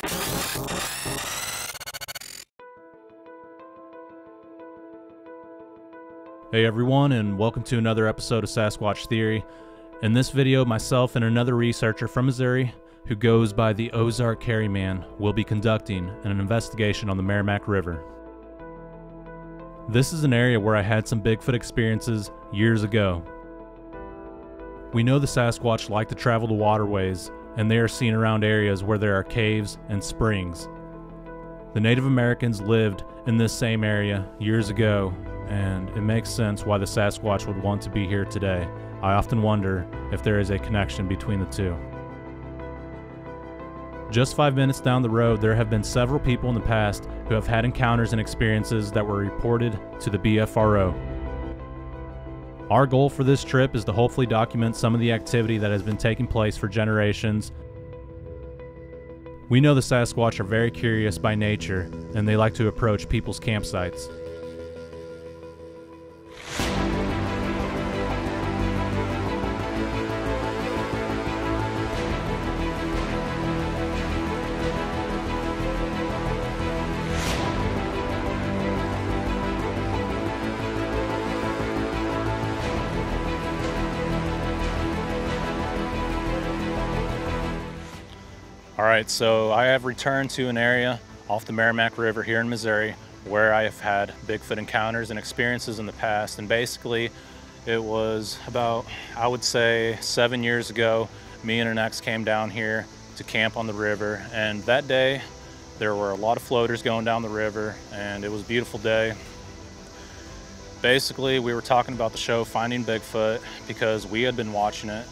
Hey everyone, and welcome to another episode of Sasquatch Theory. In this video, myself and another researcher from Missouri, who goes by the Ozarks Man, will be conducting an investigation on the Meramec River. This is an area where I had some Bigfoot experiences years ago. We know the Sasquatch like to travel the waterways, and they are seen around areas where there are caves and springs. The Native Americans lived in this same area years ago, and it makes sense why the Sasquatch would want to be here today. I often wonder if there is a connection between the two. Just 5 minutes down the road, there have been several people in the past who have had encounters and experiences that were reported to the BFRO. Our goal for this trip is to hopefully document some of the activity that has been taking place for generations. We know the Sasquatch are very curious by nature, and they like to approach people's campsites. Alright, so I have returned to an area off the Meramec River here in Missouri where I have had Bigfoot encounters and experiences in the past. And basically, it was about, I would say, 7 years ago, me and an ex came down here to camp on the river. And that day, there were a lot of floaters going down the river, and it was a beautiful day. Basically, we were talking about the show Finding Bigfoot because we had been watching it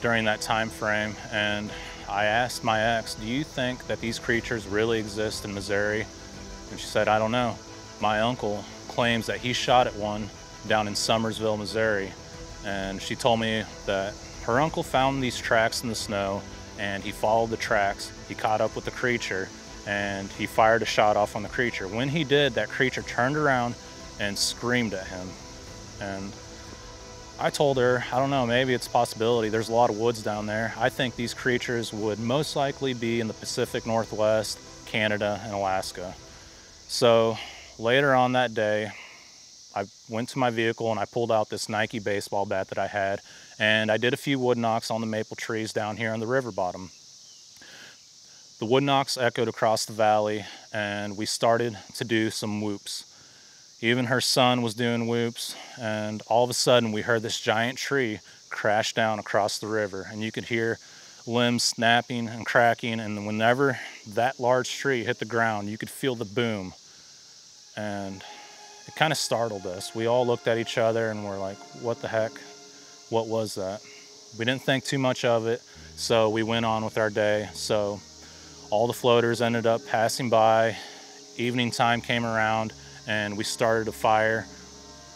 during that time frame, and I asked my ex, do you think that these creatures really exist in Missouri? And she said, I don't know. My uncle claims that he shot at one down in Summersville, Missouri. And she told me that her uncle found these tracks in the snow, and he followed the tracks. He caught up with the creature, and he fired a shot off on the creature. When he did, that creature turned around and screamed at him. And I told her, I don't know, maybe it's a possibility. There's a lot of woods down there. I think these creatures would most likely be in the Pacific Northwest, Canada, and Alaska. So later on that day, I went to my vehicle and I pulled out this Nike baseball bat that I had, and I did a few wood knocks on the maple trees down here on the river bottom. The wood knocks echoed across the valley, and we started to do some whoops. Even her son was doing whoops, and all of a sudden we heard this giant tree crash down across the river, and you could hear limbs snapping and cracking, and whenever that large tree hit the ground, you could feel the boom, and it kind of startled us. We all looked at each other and were like, what the heck? What was that? We didn't think too much of it, so we went on with our day. So all the floaters ended up passing by. Evening time came around, and we started a fire.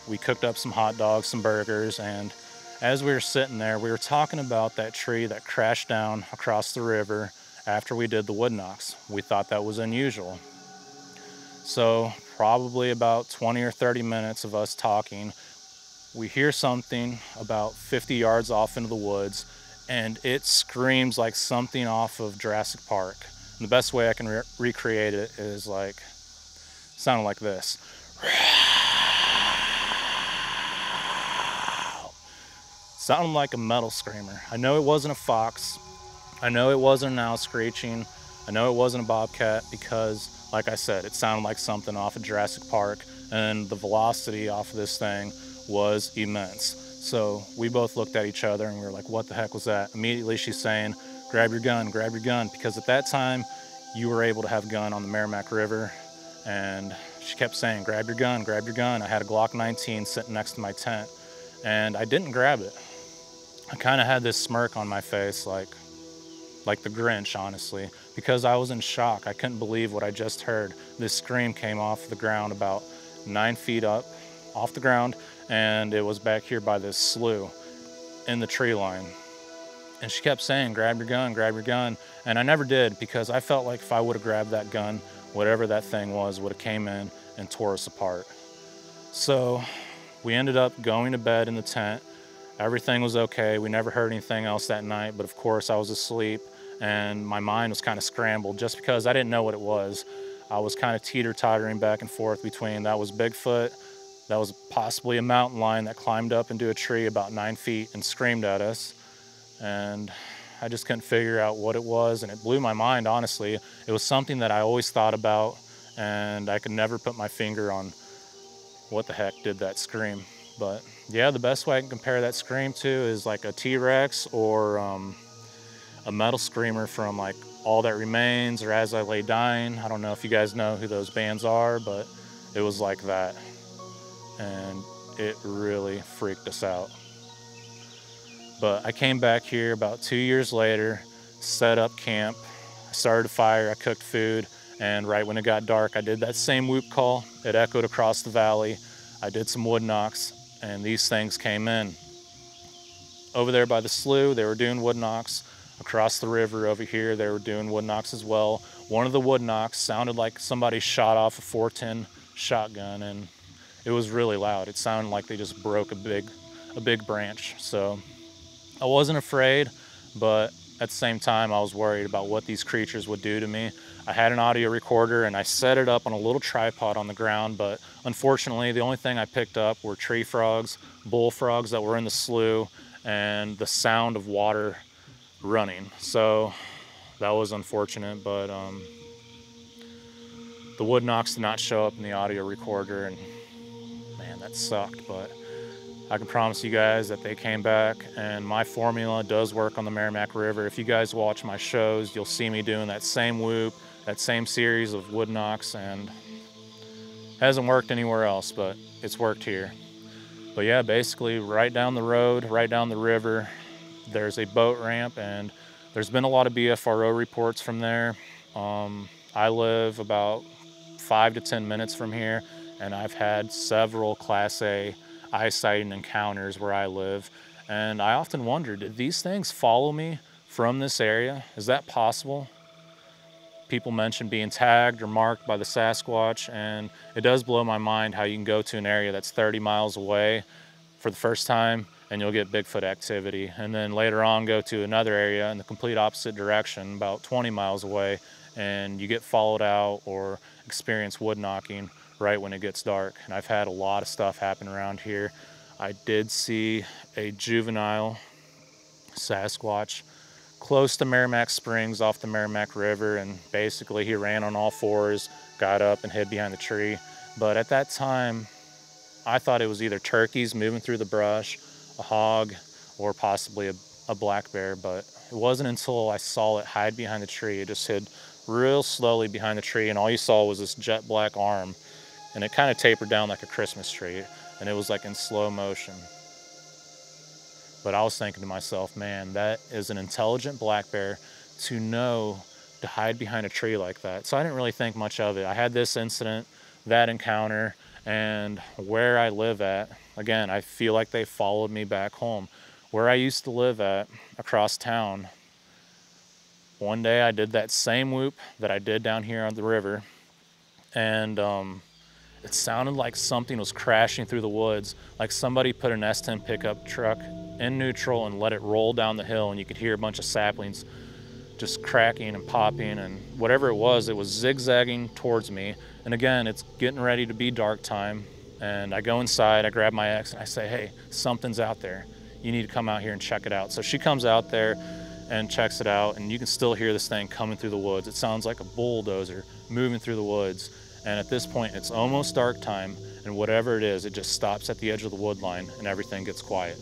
We cooked up some hot dogs, some burgers, and as we were sitting there, we were talking about that tree that crashed down across the river after we did the wood knocks. We thought that was unusual. So probably about 20 or 30 minutes of us talking, we hear something about 50 yards off into the woods, and it screams like something off of Jurassic Park. And the best way I can recreate it is like, sounded like this. Sounded like a metal screamer. I know it wasn't a fox. I know it wasn't an owl screeching. I know it wasn't a bobcat because, like I said, it sounded like something off of Jurassic Park, and the velocity off of this thing was immense. So we both looked at each other and we were like, what the heck was that? Immediately she's saying, grab your gun, because at that time you were able to have a gun on the Meramec River. And she kept saying, grab your gun, grab your gun. I had a Glock 19 sitting next to my tent, and I didn't grab it. I kind of had this smirk on my face, like the Grinch, honestly, because I was in shock. I couldn't believe what I just heard. This scream came off the ground about 9 feet up off the ground, and it was back here by this slough in the tree line. And she kept saying, grab your gun, and I never did, because I felt like if I would have grabbed that gun, whatever that thing was would have came in and tore us apart. So we ended up going to bed in the tent. Everything was okay. We never heard anything else that night, but of course I was asleep, and my mind was kind of scrambled just because I didn't know what it was. I was kind of teeter-tottering back and forth between that was Bigfoot, that was possibly a mountain lion that climbed up into a tree about 9 feet and screamed at us. And I just couldn't figure out what it was, and it blew my mind, honestly. It was something that I always thought about, and I could never put my finger on what the heck did that scream. But yeah, the best way I can compare that scream to is like a T-Rex or a metal screamer from like All That Remains or As I Lay Dying. I don't know if you guys know who those bands are, but it was like that. And it really freaked us out. But I came back here about 2 years later, set up camp, I started a fire, I cooked food, and right when it got dark, I did that same whoop call. It echoed across the valley. I did some wood knocks, and these things came in. Over there by the slough, they were doing wood knocks. Across the river over here, they were doing wood knocks as well. One of the wood knocks sounded like somebody shot off a 410 shotgun, and it was really loud. It sounded like they just broke a big branch. So I wasn't afraid, but at the same time, I was worried about what these creatures would do to me. I had an audio recorder and I set it up on a little tripod on the ground, but unfortunately, the only thing I picked up were tree frogs, bullfrogs that were in the slough, and the sound of water running. So that was unfortunate, but the wood knocks did not show up in the audio recorder, and man, that sucked. But I can promise you guys that they came back, and my formula does work on the Meramec River. If you guys watch my shows, you'll see me doing that same whoop, that same series of wood knocks, and it hasn't worked anywhere else, but it's worked here. But yeah, basically right down the road, right down the river, there's a boat ramp, and there's been a lot of BFRO reports from there. I live about 5 to 10 minutes from here, and I've had several Class A eye sighting encounters where I live. And I often wonder, did these things follow me from this area? Is that possible? People mention being tagged or marked by the Sasquatch, and it does blow my mind how you can go to an area that's 30 miles away for the first time and you'll get Bigfoot activity, and then later on go to another area in the complete opposite direction about 20 miles away and you get followed out or experience wood knocking right when it gets dark. And I've had a lot of stuff happen around here. I did see a juvenile Sasquatch close to Meramec Springs off the Meramec River, and basically he ran on all fours, got up and hid behind the tree. But at that time, I thought it was either turkeys moving through the brush, a hog, or possibly a black bear. But it wasn't until I saw it hide behind the tree. It just hid real slowly behind the tree, and all you saw was this jet black arm, and it kind of tapered down like a Christmas tree, and it was like in slow motion. But I was thinking to myself, man, that is an intelligent black bear to know to hide behind a tree like that. So I didn't really think much of it. I had this incident, that encounter, and where I live at, again, I feel like they followed me back home. Where I used to live at, across town, one day I did that same whoop that I did down here on the river, and it sounded like something was crashing through the woods, like somebody put an S10 pickup truck in neutral and let it roll down the hill, and you could hear a bunch of saplings just cracking and popping, and whatever it was zigzagging towards me. And again, it's getting ready to be dark time, and I go inside, I grab my ex, and I say, hey, something's out there. You need to come out here and check it out. So she comes out there and checks it out, and you can still hear this thing coming through the woods. It sounds like a bulldozer moving through the woods. And at this point, it's almost dark time, and whatever it is, it just stops at the edge of the wood line and everything gets quiet.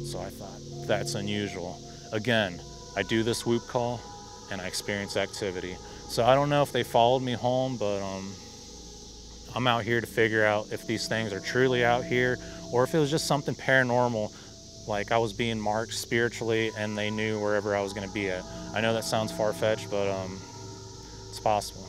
So I thought, that's unusual. Again, I do this whoop call and I experience activity. So I don't know if they followed me home, but I'm out here to figure out if these things are truly out here or if it was just something paranormal, like I was being marked spiritually and they knew wherever I was gonna be at. I know that sounds far-fetched, but it's possible.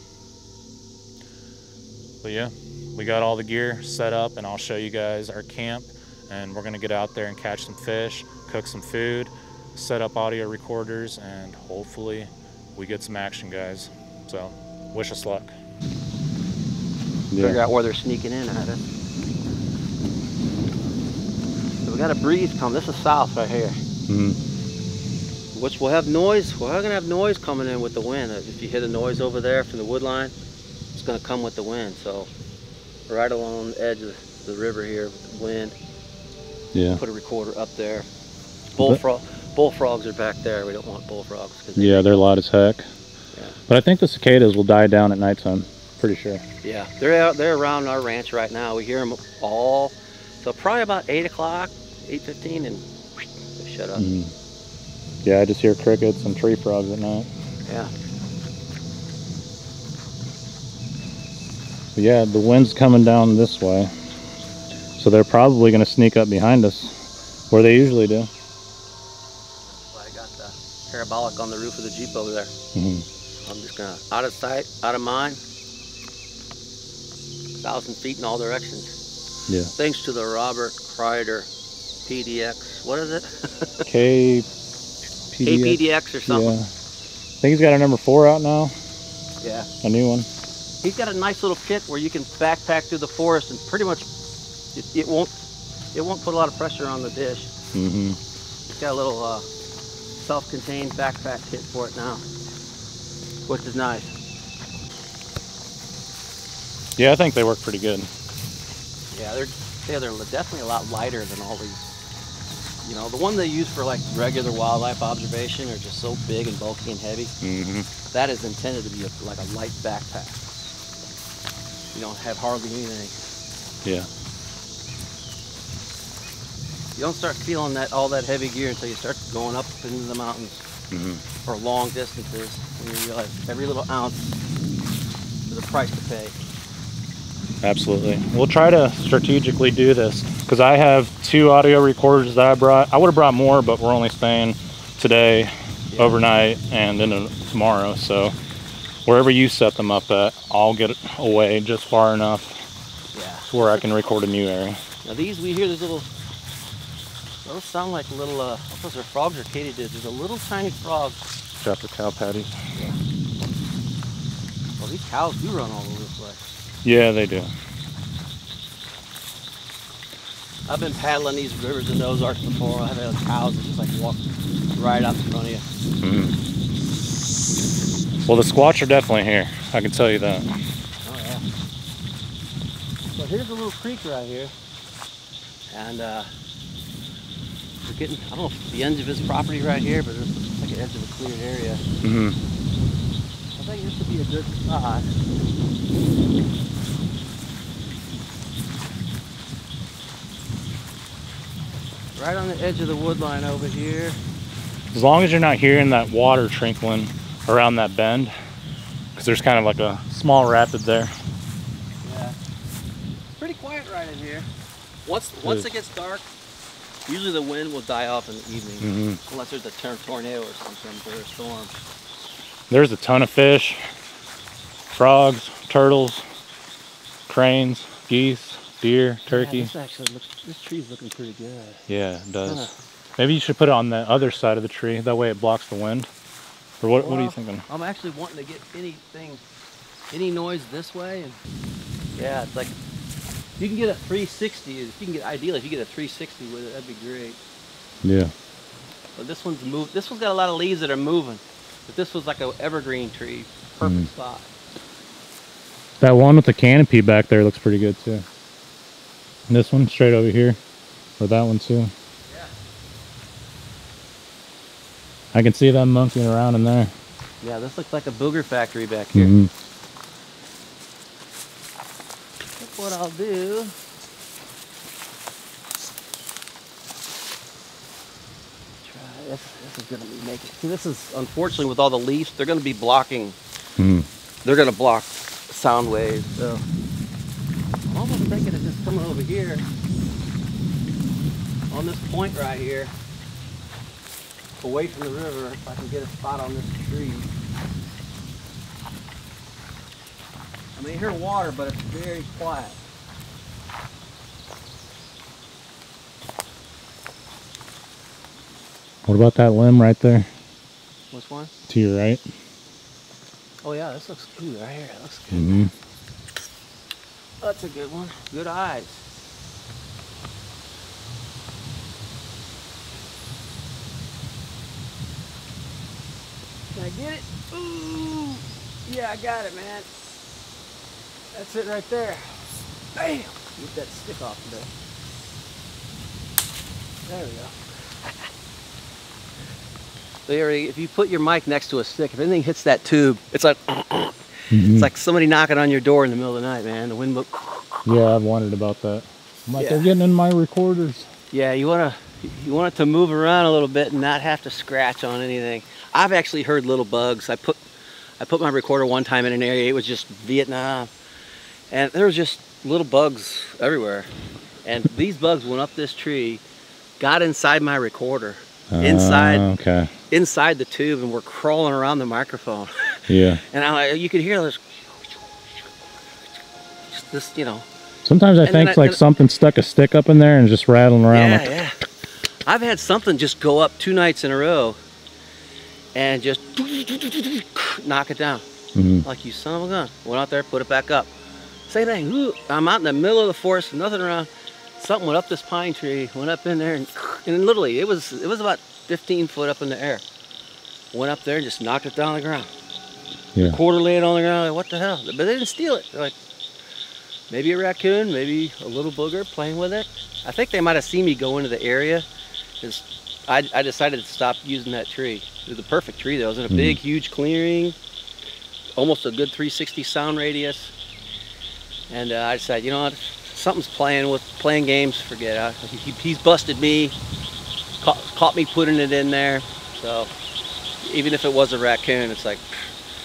But yeah, we got all the gear set up, and I'll show you guys our camp, and we're gonna get out there and catch some fish, cook some food, set up audio recorders, and hopefully we get some action, guys. So wish us luck. Yeah. Figure out where they're sneaking in at us. So we got a breeze coming. This is south right here. Mm-hmm. which will have noise. We're gonna have noise coming in with the wind. If you hit a noise over there from the wood line, it's gonna come with the wind. So right along the edge of the river here with the wind. Yeah. Put a recorder up there. Bullfrogs are back there. We don't want bullfrogs. Yeah, they're loud as heck. Yeah. But I think the cicadas will die down at nighttime. Pretty sure. Yeah, they're around our ranch right now. We hear them all. So probably about 8 o'clock, 8:15, and they shut up. Yeah, I just hear crickets and tree frogs at night. Yeah. But yeah, the wind's coming down this way. So they're probably going to sneak up behind us, where they usually do. I got the parabolic on the roof of the Jeep over there. I'm just going to, out of sight, out of mind, 1,000 feet in all directions. Yeah. Thanks to the Robert Kreider PDX. What is it? KPDX or something. Yeah. I think he's got a number 4 out now. Yeah. A new one. He's got a nice little kit where you can backpack through the forest and pretty much it won't put a lot of pressure on the dish. He's got a little self-contained backpack kit for it now, which is nice. Yeah, I think they work pretty good. Yeah, they're definitely a lot lighter than all these. You know, the one they use for like regular wildlife observation are just so big and bulky and heavy. That is intended to be like a light backpack. You don't have hardly anything. Yeah. You don't start feeling all that heavy gear until you start going up into the mountains for long distances, and you realize every little ounce is a price to pay. Absolutely. We'll try to strategically do this because I have 2 audio recorders that I brought. I would have brought more, but we're only staying today, overnight, and then tomorrow. So wherever you set them up at, I'll get away just far enough where I can record a new area. Now we hear these little, those sound like little, those are frogs or katydids. There's a little tiny frog. Got the cow patties. Yeah. Well, these cows do run all over the place. Yeah, they do. I've been paddling these rivers in the Ozarks before. I've had cows that just like walk right out in front of you. Well, the squatch are definitely here. I can tell you that. Oh yeah. So here's a little creek right here, and we're getting, I don't know if it's the end of his property right here, but it's like an edge of a cleared area. I think this would be a good spot. Right on the edge of the wood line over here. As long as you're not hearing that water trickling around that bend, because there's kind of like a small rapid there. Yeah. Pretty quiet right in here. Once it gets dark, usually the wind will die off in the evening, unless there's a tornado or something, or a storm. There's a ton of fish, frogs, turtles, cranes, geese, deer, turkey. Yeah, this tree's looking pretty good. Yeah, it does. Maybe you should put it on the other side of the tree. That way it blocks the wind. Or what are you thinking? I'm actually wanting to get any noise this way. And yeah, it's like, you can get a 360. If you can get, ideally, if you get a 360 with it, that'd be great. Yeah. But this one's moved. This one's got a lot of leaves that are moving. If this was like an evergreen tree, perfect spot. That one with the canopy back there looks pretty good too. And this one straight over here, or that one too. Yeah. I can see them monkeying around in there. Yeah, this looks like a booger factory back here. That's what I'll do. This is going to be making. See, this is, unfortunately, with all the leaves, they're going to be blocking. They're going to block sound waves. So I'm almost thinking of just coming over here on this point right here, away from the river, if I can get a spot on this tree. I mean, you hear water, but it's very quiet. What about that limb right there? Which one? To your right. Oh yeah, this looks good right here. That looks good. That's a good one. Good eyes. I get it? Ooh, yeah, I got it, man. That's it right there. Bam! Get that stick off there. There we go. If you put your mic next to a stick, if anything hits that tube, it's like it's like somebody knocking on your door in the middle of the night, man. The wind. Yeah, I've wondered about that. I'm like, they're getting in my recorders. Yeah, you want it to move around a little bit and not have to scratch on anything. I've actually heard little bugs. I put my recorder one time in an area. It was just Vietnam, and there was just little bugs everywhere. And these bugs went up this tree, got inside my recorder. Inside the tube, and we're crawling around the microphone. Yeah. And you could hear this, you know. Sometimes I think like something stuck a stick up in there and just rattling around. Yeah, yeah. I've had something just go up 2 nights in a row and just knock it down. Like, you son of a gun. Went out there, put it back up. Same thing. Ooh, I'm out in the middle of the forest, nothing around. Something went up this pine tree, went up in there, and literally, it was about 15 foot up in the air. Went up there and just knocked it down on the ground. Yeah. Quarter laying on the ground, like, what the hell? But they didn't steal it. They're like, maybe a raccoon, maybe a little booger playing with it. I think they might have seen me go into the area, because I decided to stop using that tree. It was a perfect tree, though. It was in a big, huge clearing, almost a good 360 sound radius. And I decided, you know what? Something's playing games, forget it. He's busted me, caught me putting it in there. So even if it was a raccoon, it's like,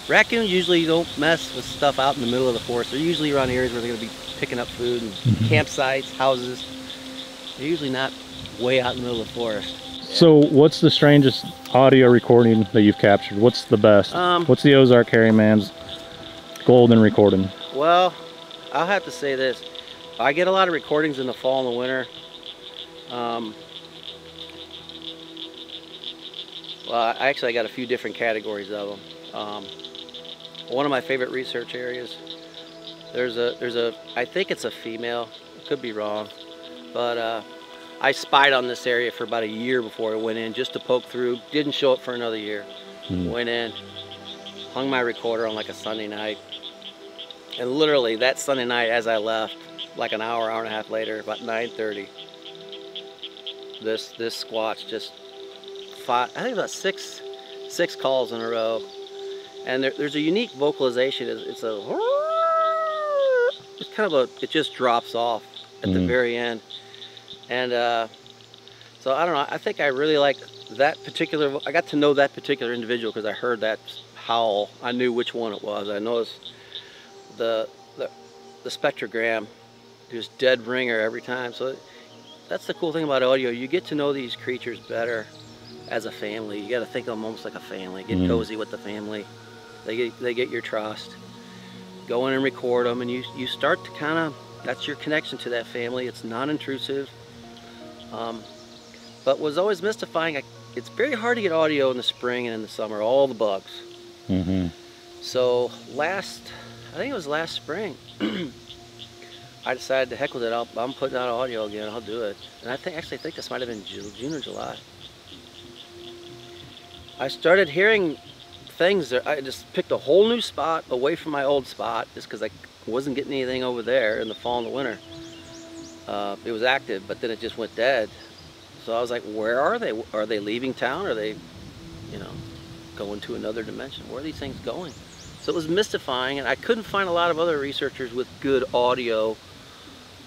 raccoons usually don't mess with stuff out in the middle of the forest. They're usually around areas where they're gonna be picking up food and campsites, houses. They're usually not way out in the middle of the forest. So what's the strangest audio recording that you've captured? What's the best? What's the Ozark Hairy Man's golden recording? Well, I'll have to say this. I get a lot of recordings in the fall and the winter. Well, I got a few different categories of them. One of my favorite research areas, I think it's a female, could be wrong, but I spied on this area for about a year before I went in, just to poke through. Didn't show up for another year. Went in, hung my recorder on like a Sunday night, and literally that Sunday night as I left, like an hour and a half later, about 9:30, this squatch just fought, I think about six calls in a row. And there's a unique vocalization. It's kind of it just drops off at the very end. And so I don't know, I think I really like that particular, I got to know that particular individual because I heard that howl. I knew which one it was. I noticed the spectrogram, just dead ringer every time. So that's the cool thing about audio. You get to know these creatures better as a family. You got to think of them almost like a family. Get cozy with the family. They get your trust. Go in and record them, and you start to kind of, that's your connection to that family. It's non-intrusive. But what's always mystifying, it's very hard to get audio in the spring and in the summer, all the bugs. So I think it was last spring, I decided to heck with it. I'm putting out audio again. I'll do it. And I actually think this might have been June or July. I started hearing things that I just picked a whole new spot away from my old spot, just because I wasn't getting anything over there in the fall and the winter. It was active, but then it just went dead. So I was like, where are they? Are they leaving town? Are they, going to another dimension? Where are these things going? So it was mystifying, and I couldn't find a lot of other researchers with good audio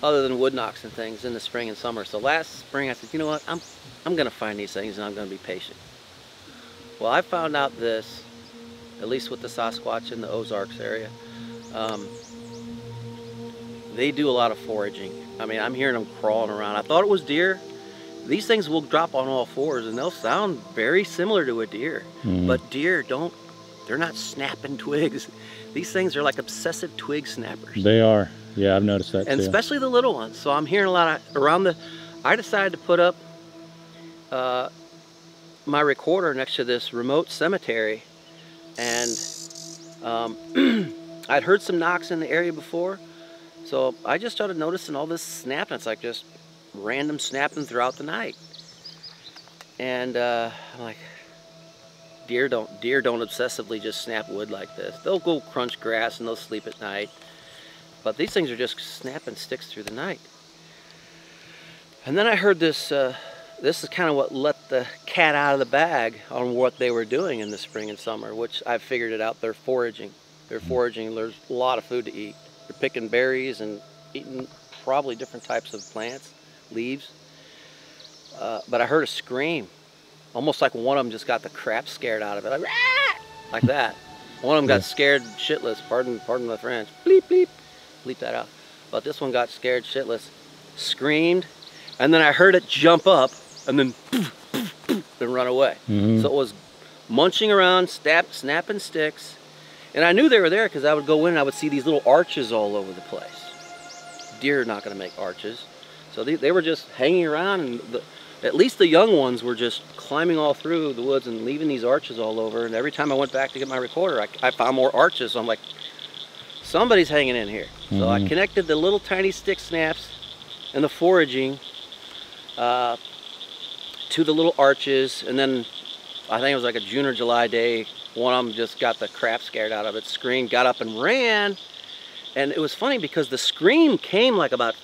other than wood knocks and things in the spring and summer. So last spring I said, you know what, I'm gonna find these things, and I'm gonna be patient. Well, I found out this, at least with the Sasquatch in the Ozarks area, they do a lot of foraging. I mean, I'm hearing them crawling around. I thought it was deer. These things will drop on all fours, and they'll sound very similar to a deer. But deer they're not snapping twigs. These things are like obsessive twig snappers. They are. Yeah, I've noticed that and too. Especially the little ones. So I'm hearing a lot of around I decided to put up my recorder next to this remote cemetery, and I'd heard some knocks in the area before, so I just started noticing all this snapping. It's like just random snapping throughout the night, and I'm like, deer don't obsessively just snap wood like this. They'll go crunch grass and they'll sleep at night. But these things are just snapping sticks through the night. And then I heard this, this is kind of what let the cat out of the bag on what they were doing in the spring and summer, which I figured it out. They're foraging. They're foraging. There's a lot of food to eat. They're picking berries and eating probably different types of plants, leaves. But I heard a scream, almost like one of them just got the crap scared out of it, like that. One of them got scared shitless, pardon the French, bleep, bleep, bleep that out. But this one got scared shitless, screamed, and then I heard it jump up, and then poof, poof, poof, and run away. So it was munching around, snapping sticks, and I knew they were there because I would go in and I would see these little arches all over the place. Deer are not going to make arches. So they were just hanging around, and at least the young ones were just climbing all through the woods and leaving these arches all over. And every time I went back to get my recorder, I found more arches. So I'm like, somebody's hanging in here. So I connected the little tiny stick snaps and the foraging to the little arches. And then I think it was like a June or July day, one of them just got the crap scared out of it, screamed, got up and ran. And it was funny because the scream came like about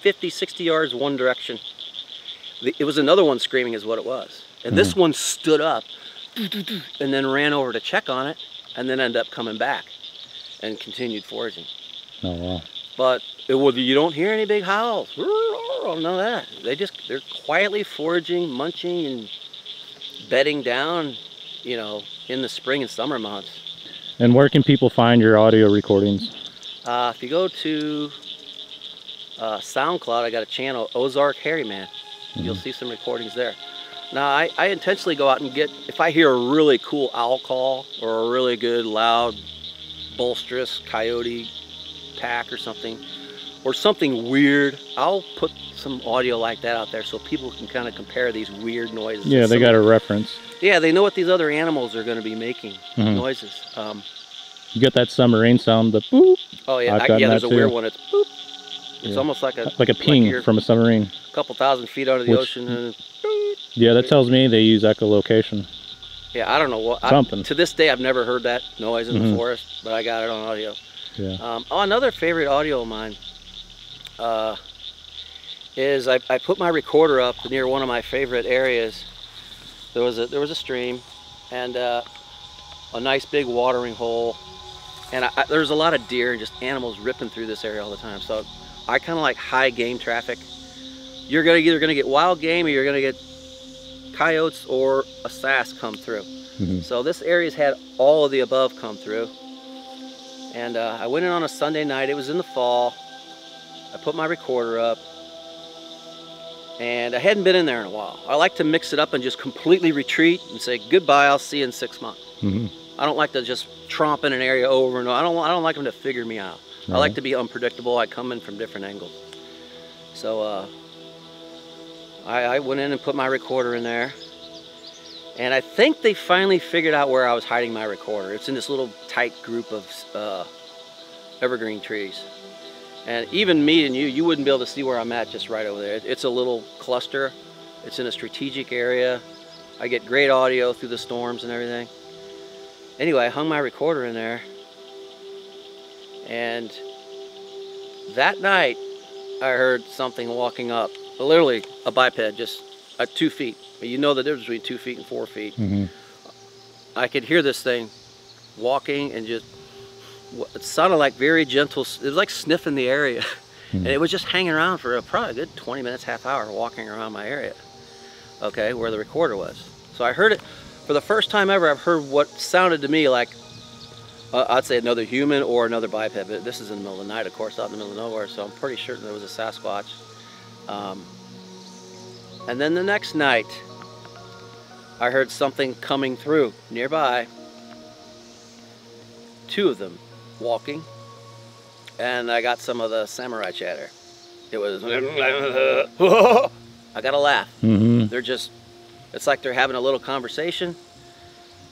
50, 60 yards one direction. It was another one screaming is what it was. And this one stood up and then ran over to check on it and then ended up coming back and continued foraging. Oh, wow. But you don't hear any big howls. None of that. They're quietly foraging, munching, and bedding down, you know, in the spring and summer months. And where can people find your audio recordings? If you go to SoundCloud, I got a channel, Ozark Hairy Man. You'll see some recordings there. Now, I intentionally go out and get, if I hear a really cool owl call or a really good, loud, boisterous coyote pack or something weird, I'll put some audio like that out there so people can kind of compare these weird noises. Yeah, they got a reference. Yeah, they know what these other animals are going to be making noises. You get that submarine sound, the boop. Oh yeah, there's a weird one. It's boop. It's almost like a ping from a submarine. A couple thousand feet under the ocean. And yeah, that tells me they use echolocation. Yeah, I don't know what. To this day, I've never heard that noise in the forest, but I got it on audio. Yeah. Another favorite audio of mine is I put my recorder up near one of my favorite areas. There was a stream and a nice big watering hole, and there's a lot of deer and just animals ripping through this area all the time. So I kind of like high game traffic. You're either gonna get wild game or you're gonna get coyotes or a sass come through. So this area's had all of the above come through. And I went in on a Sunday night. It was in the fall. I put my recorder up, and I hadn't been in there in a while. I like to mix it up and just completely retreat and say goodbye. I'll see you in 6 months. I don't like to just tromp in an area over and over. I don't like them to figure me out. I like to be unpredictable. I come in from different angles. So I went in and put my recorder in there, and I think they finally figured out where I was hiding my recorder. It's in this little tight group of evergreen trees. And even me and you wouldn't be able to see where I'm at just right over there. It's a little cluster. It's in a strategic area. I get great audio through the storms and everything. Anyway, I hung my recorder in there, and that night I heard something walking up, literally a biped, just at 2 feet. You know the difference between 2 feet and 4 feet. I could hear this thing walking and just, it sounded like very gentle. It was like sniffing the area. And it was just hanging around for probably a good 20 minutes, half hour, walking around my area, okay, where the recorder was. So I heard it for the first time ever. I've heard what sounded to me like, I'd say another human or another biped, but this is in the middle of the night, of course, out in the middle of nowhere, so I'm pretty certain there was a Sasquatch. And then the next night, I heard something coming through nearby, 2 of them walking, and I got some of the samurai chatter. It was, I got a laugh. They're just, it's like they're having a little conversation,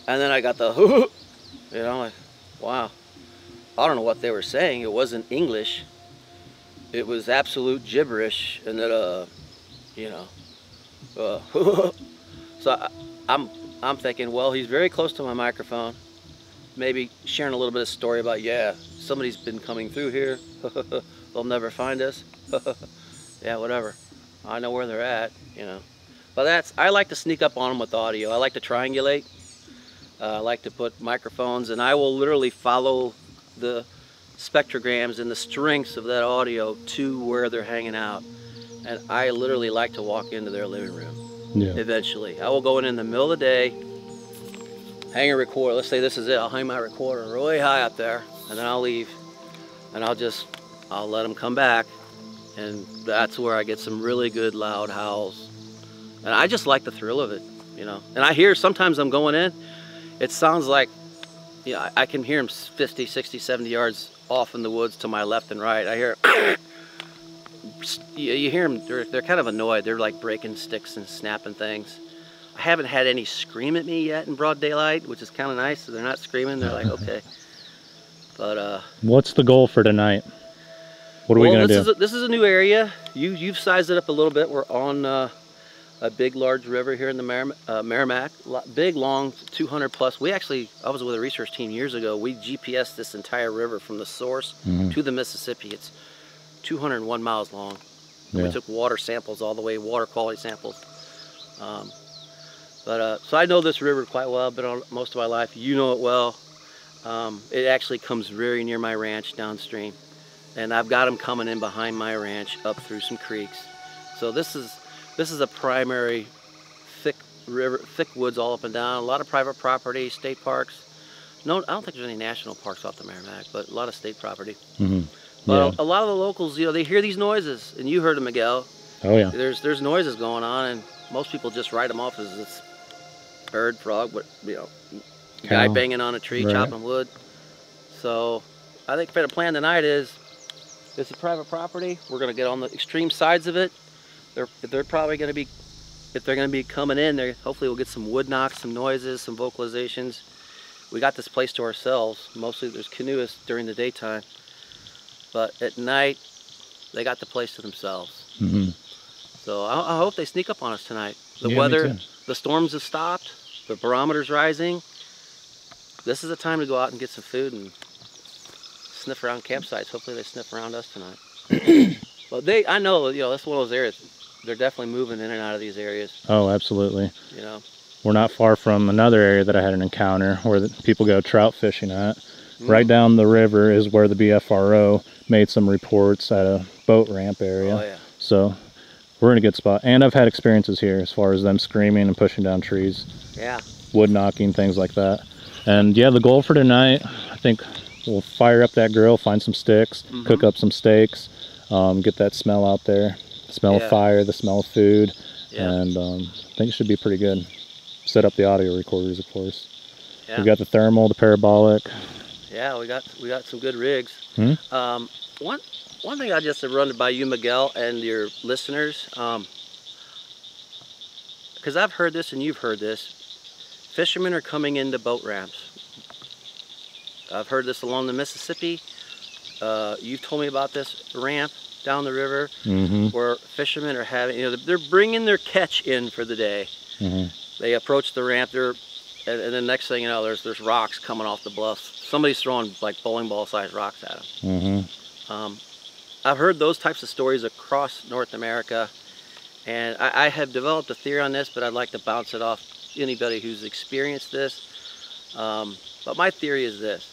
and then I got the, you know, like, wow. I don't know what they were saying. It wasn't English. It was absolute gibberish, and then, you know, so I'm I'm thinking, well, he's very close to my microphone. Maybe sharing a little bit of story about, yeah, somebody's been coming through here. They'll never find us. Yeah, whatever. I know where they're at, you know. But I like to sneak up on them with audio. I like to triangulate. I like to put microphones, and I will literally follow the spectrograms and the strengths of that audio to where they're hanging out. And I literally like to walk into their living room. Yeah. Eventually. I will go in the middle of the day, hang a recorder. Let's say this is it. I'll hang my recorder really high up there, and then I'll leave. And I'll let them come back. And that's where I get some really good loud howls. And I just like the thrill of it, you know. And I hear, sometimes I'm going in, it sounds like, you know, I can hear them 50, 60, 70 yards off in the woods to my left and right. I hear, you hear them, they're kind of annoyed. They're like breaking sticks and snapping things. I haven't had any scream at me yet in broad daylight, which is kind of nice. So they're not screaming, they're like, okay. But what's the goal for tonight? What are we gonna do? This is a new area. You've sized it up a little bit. We're on a big, large river here in the Meramec. Big, long, 200 plus. I was with a research team years ago. We GPSed this entire river from the source to the Mississippi. It's 201 miles long. Yeah. We took water samples all the way, water quality samples. So I know this river quite well. I've been on it most of my life. You know it well. It actually comes very near my ranch downstream. And I've got them coming in behind my ranch up through some creeks. So this is a primary thick river, thick woods all up and down. A lot of private property, state parks. No, I don't think there's any national parks off the Meramec, but a lot of state property. But a lot of the locals, you know, they hear these noises, and you heard them, Miguel. Oh yeah. There's noises going on, and most people just write them off as it's bird, frog, but you know, guy banging on a tree, chopping wood. So I think the plan tonight is, this is private property. We're going to get on the extreme sides of it. They're probably going to be, if they're going to be coming in, hopefully we'll get some wood knocks, some noises, some vocalizations. We got this place to ourselves. Mostly there's canoeists during the daytime, but at night they got the place to themselves. So I hope they sneak up on us tonight. The weather, the storms have stopped. The barometer's rising. This is the time to go out and get some food and sniff around campsites. Hopefully they sniff around us tonight. But I know, you know, that's one of those areas. They're definitely moving in and out of these areas. Oh, absolutely. You know, we're not far from another area that I had an encounter where people go trout fishing at. Right down the river is where the BFRO made some reports at a boat ramp area. Oh yeah. So we're in a good spot. And I've had experiences here as far as them screaming and pushing down trees. Yeah. Wood knocking, things like that. And yeah, the goal for tonight, I think we'll fire up that grill, find some sticks, cook up some steaks, get that smell out there. The smell of fire, the smell of food. And I think it should be pretty good. Set up the audio recorders, of course. Yeah. We've got the thermal, the parabolic. Yeah, we got some good rigs. One thing I just have run by you, Miguel, and your listeners, because I've heard this and you've heard this. Fishermen are coming into boat ramps. I've heard this along the Mississippi. You've told me about this ramp down the river where fishermen are having, you know, they're bringing their catch in for the day. They approach the ramp, and then next thing you know, there's rocks coming off the bluffs. Somebody's throwing like bowling ball sized rocks at them. I've heard those types of stories across North America, and I have developed a theory on this, but I'd like to bounce it off anybody who's experienced this. But my theory is this.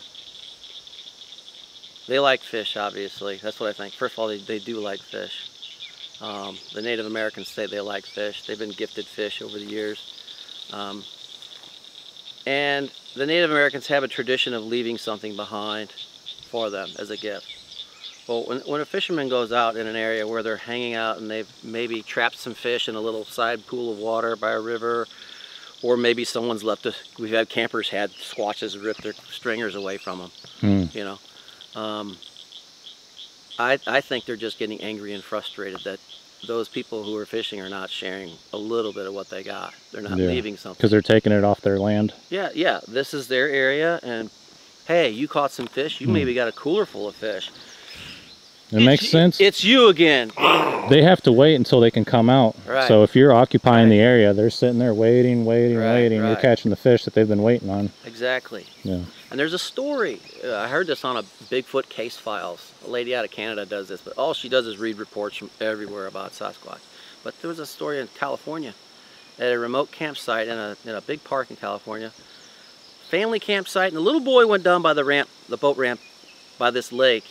They like fish, obviously. That's what I think. First of all, they do like fish. The Native Americans say they like fish. They've been gifted fish over the years. And the Native Americans have a tradition of leaving something behind for them as a gift. Well, when a fisherman goes out in an area where they're hanging out and they've maybe trapped some fish in a little side pool of water by a river, or maybe someone's we've had campers had squatches rip their stringers away from them, you know. I think they're just getting angry and frustrated that those people who are fishing are not sharing a little bit of what they got. They're not leaving something. Because they're taking it off their land. Yeah, this is their area, and hey, you caught some fish, you maybe got a cooler full of fish. It makes sense. It's you again. They have to wait until they can come out. Right. So if you're occupying the area, they're sitting there waiting. Right. You're catching the fish that they've been waiting on. Exactly. Yeah. And there's a story. I heard this on a Bigfoot case files. A lady out of Canada does this, but all she does is read reports from everywhere about Sasquatch. But there was a story in California at a remote campsite in a big park in California. Family campsite, and a little boy went down by the boat ramp by this lake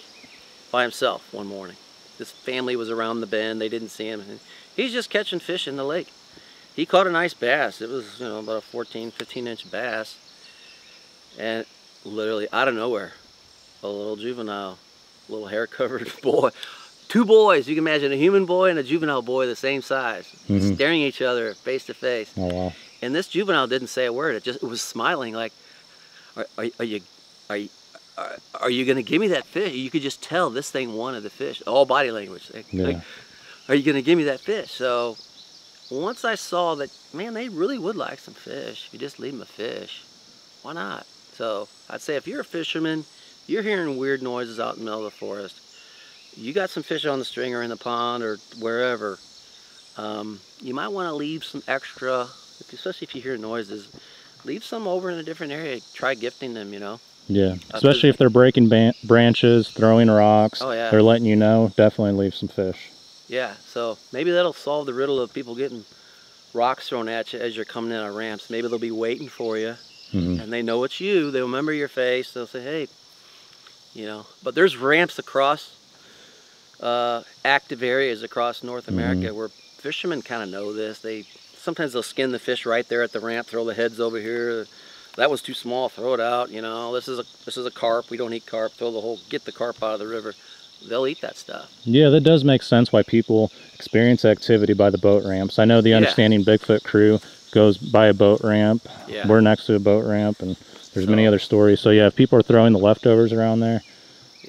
by himself one morning. This family was around the bend. They didn't see him. He's just catching fish in the lake. He caught a nice bass. It was, about a 14, 15-inch bass. And literally out of nowhere, a little juvenile, little hair-covered boy. Two boys. You can imagine a human boy and a juvenile boy the same size, staring at each other face to face. Oh, wow. And this juvenile didn't say a word. It was smiling like, are you gonna give me that fish? You could just tell this thing wanted the fish. All body language. Like, are you gonna give me that fish? So once I saw that, man, they really would like some fish. If you just leave them a fish, why not? So I'd say if you're a fisherman, you're hearing weird noises out in the middle of the forest, you got some fish on the string or in the pond or wherever, you might want to leave some extra, especially if you hear noises, leave some over in a different area. Try gifting them, Yeah, especially if they're breaking branches, throwing rocks. Oh, yeah. They're letting you know, definitely leave some fish. Yeah, so maybe that'll solve the riddle of people getting rocks thrown at you as you're coming in on ramps. Maybe they'll be waiting for you, and they know it's you. They remember your face. They'll say, hey, But there's ramps across active areas across North America where fishermen kind of know this. Sometimes they'll skin the fish right there at the ramp, throw the heads over here. That was too small, throw it out. This is a carp. We don't eat carp. Get the carp out of the river. They'll eat that stuff. Yeah, that does make sense why people experience activity by the boat ramps. I know the Understanding Bigfoot crew goes by a boat ramp. Yeah. We're next to a boat ramp, and there's many other stories. So yeah, if people are throwing the leftovers around there,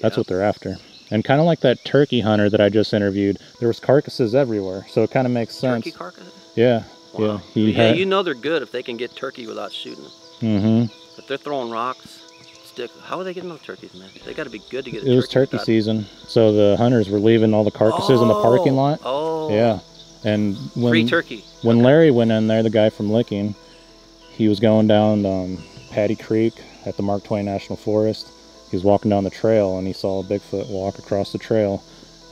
that's what they're after. And kind of like that turkey hunter that I just interviewed, there was carcasses everywhere, so it kind of makes sense. Turkey carcasses? Yeah. Wow. Yeah. They're good if they can get turkey without shooting them. If they're throwing rocks, sticks, how are they getting those turkeys, man? They got to be good to get a turkey. It was turkey season, so the hunters were leaving all the carcasses in the parking lot. Oh. Yeah. And Free turkey. When Larry went in there, the guy from Licking, he was going down Patty Creek at the Mark Twain National Forest. He was walking down the trail, and he saw a Bigfoot walk across the trail.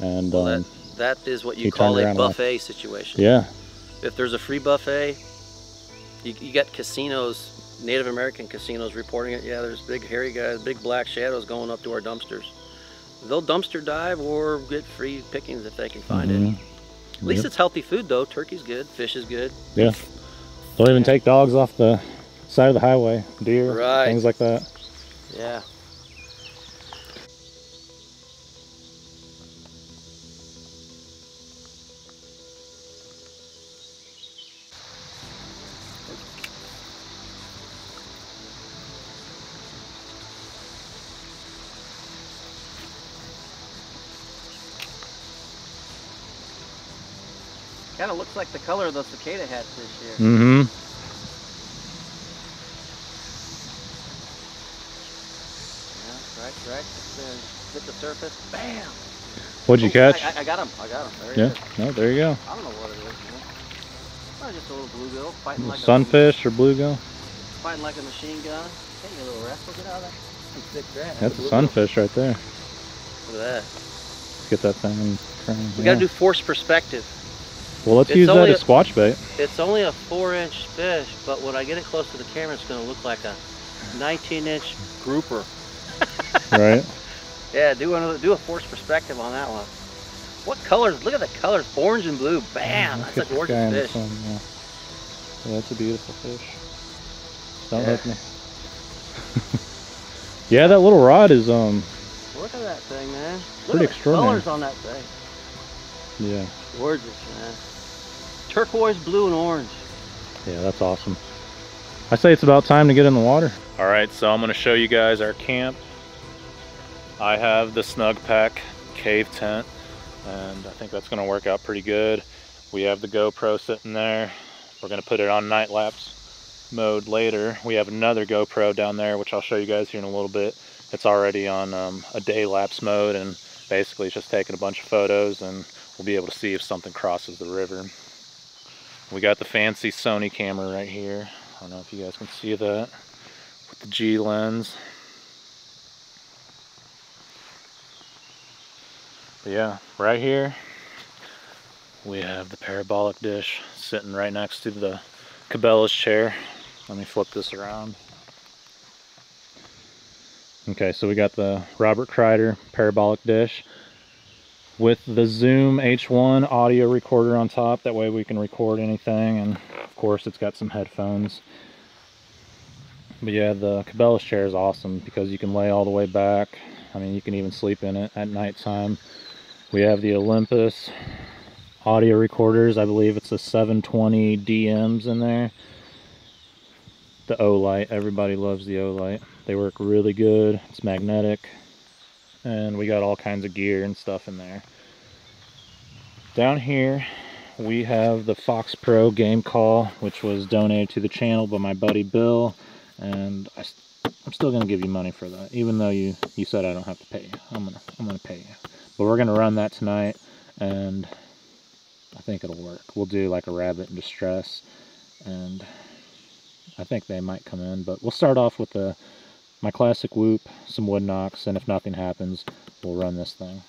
And that is what you call a buffet situation. Yeah. If there's a free buffet, you got casinos, Native American casinos reporting it. Yeah, there's big hairy guys, big black shadows going up to our dumpsters. They'll dumpster dive or get free pickings if they can find it. At least it's healthy food, though. Turkey's good, fish is good. Yeah. They'll even take dogs off the side of the highway, deer, things like that. Yeah. Kind of looks like the color of those cicada hats this year. Yeah, right. Just hit the surface. Bam! What'd you catch? I got him. There he is. No, there you go. I don't know what it is, Oh, just a little bluegill fighting like sunfish or bluegill? Fighting like a machine gun. Hey, you little rascal, get out of there. Some thick grass. That's a sunfish right there. Look at that. Let's get that thing. We gotta do forced perspective. Well, let's use that as squatch bait. It's only a 4-inch fish, but when I get it close to the camera, it's going to look like a 19-inch grouper. Right. Yeah, do a forced perspective on that one. What colors? Look at the colors. Orange and blue. Bam! That's a gorgeous fish. Yeah, that's a beautiful fish. Don't hurt me. Yeah, that little rod is Look at that thing, man. Pretty extraordinary. Colors on that thing. Yeah. Gorgeous, man. Turquoise, blue, and orange. Yeah, that's awesome. I say it's about time to get in the water. All right, so I'm going to show you guys our camp. I have the Snug Pack cave tent, and I think that's going to work out pretty good. We have the GoPro sitting there. We're going to put it on night lapse mode later. We have another GoPro down there, which I'll show you guys here in a little bit. It's already on a day lapse mode, and basically it's just taking a bunch of photos and we'll be able to see if something crosses the river. We got the fancy Sony camera right here. I don't know if you guys can see that with the G lens. But yeah, right here we have the parabolic dish sitting right next to the Cabela's chair. Let me flip this around. Okay, so we got the Robert Kreider parabolic dish with the Zoom H1 audio recorder on top. That way we can record anything, and of course it's got some headphones. But yeah, the Cabela's chair is awesome because you can lay all the way back. I mean, you can even sleep in it at nighttime. We have the Olympus audio recorders. I believe it's a 720 DMs in there. The Olight, everybody loves the Olight. They work really good. It's magnetic, and we got all kinds of gear and stuff in there. Down here we have the Fox Pro game call, which was donated to the channel by my buddy Bill, and I'm still gonna give you money for that, even though you said I don't have to pay you. I'm gonna pay you. But we're gonna run that tonight, and I think it'll work. We'll do like a rabbit in distress, and I think they might come in, but we'll start off with my classic whoop, some wood knocks, and if nothing happens, we'll run this thing.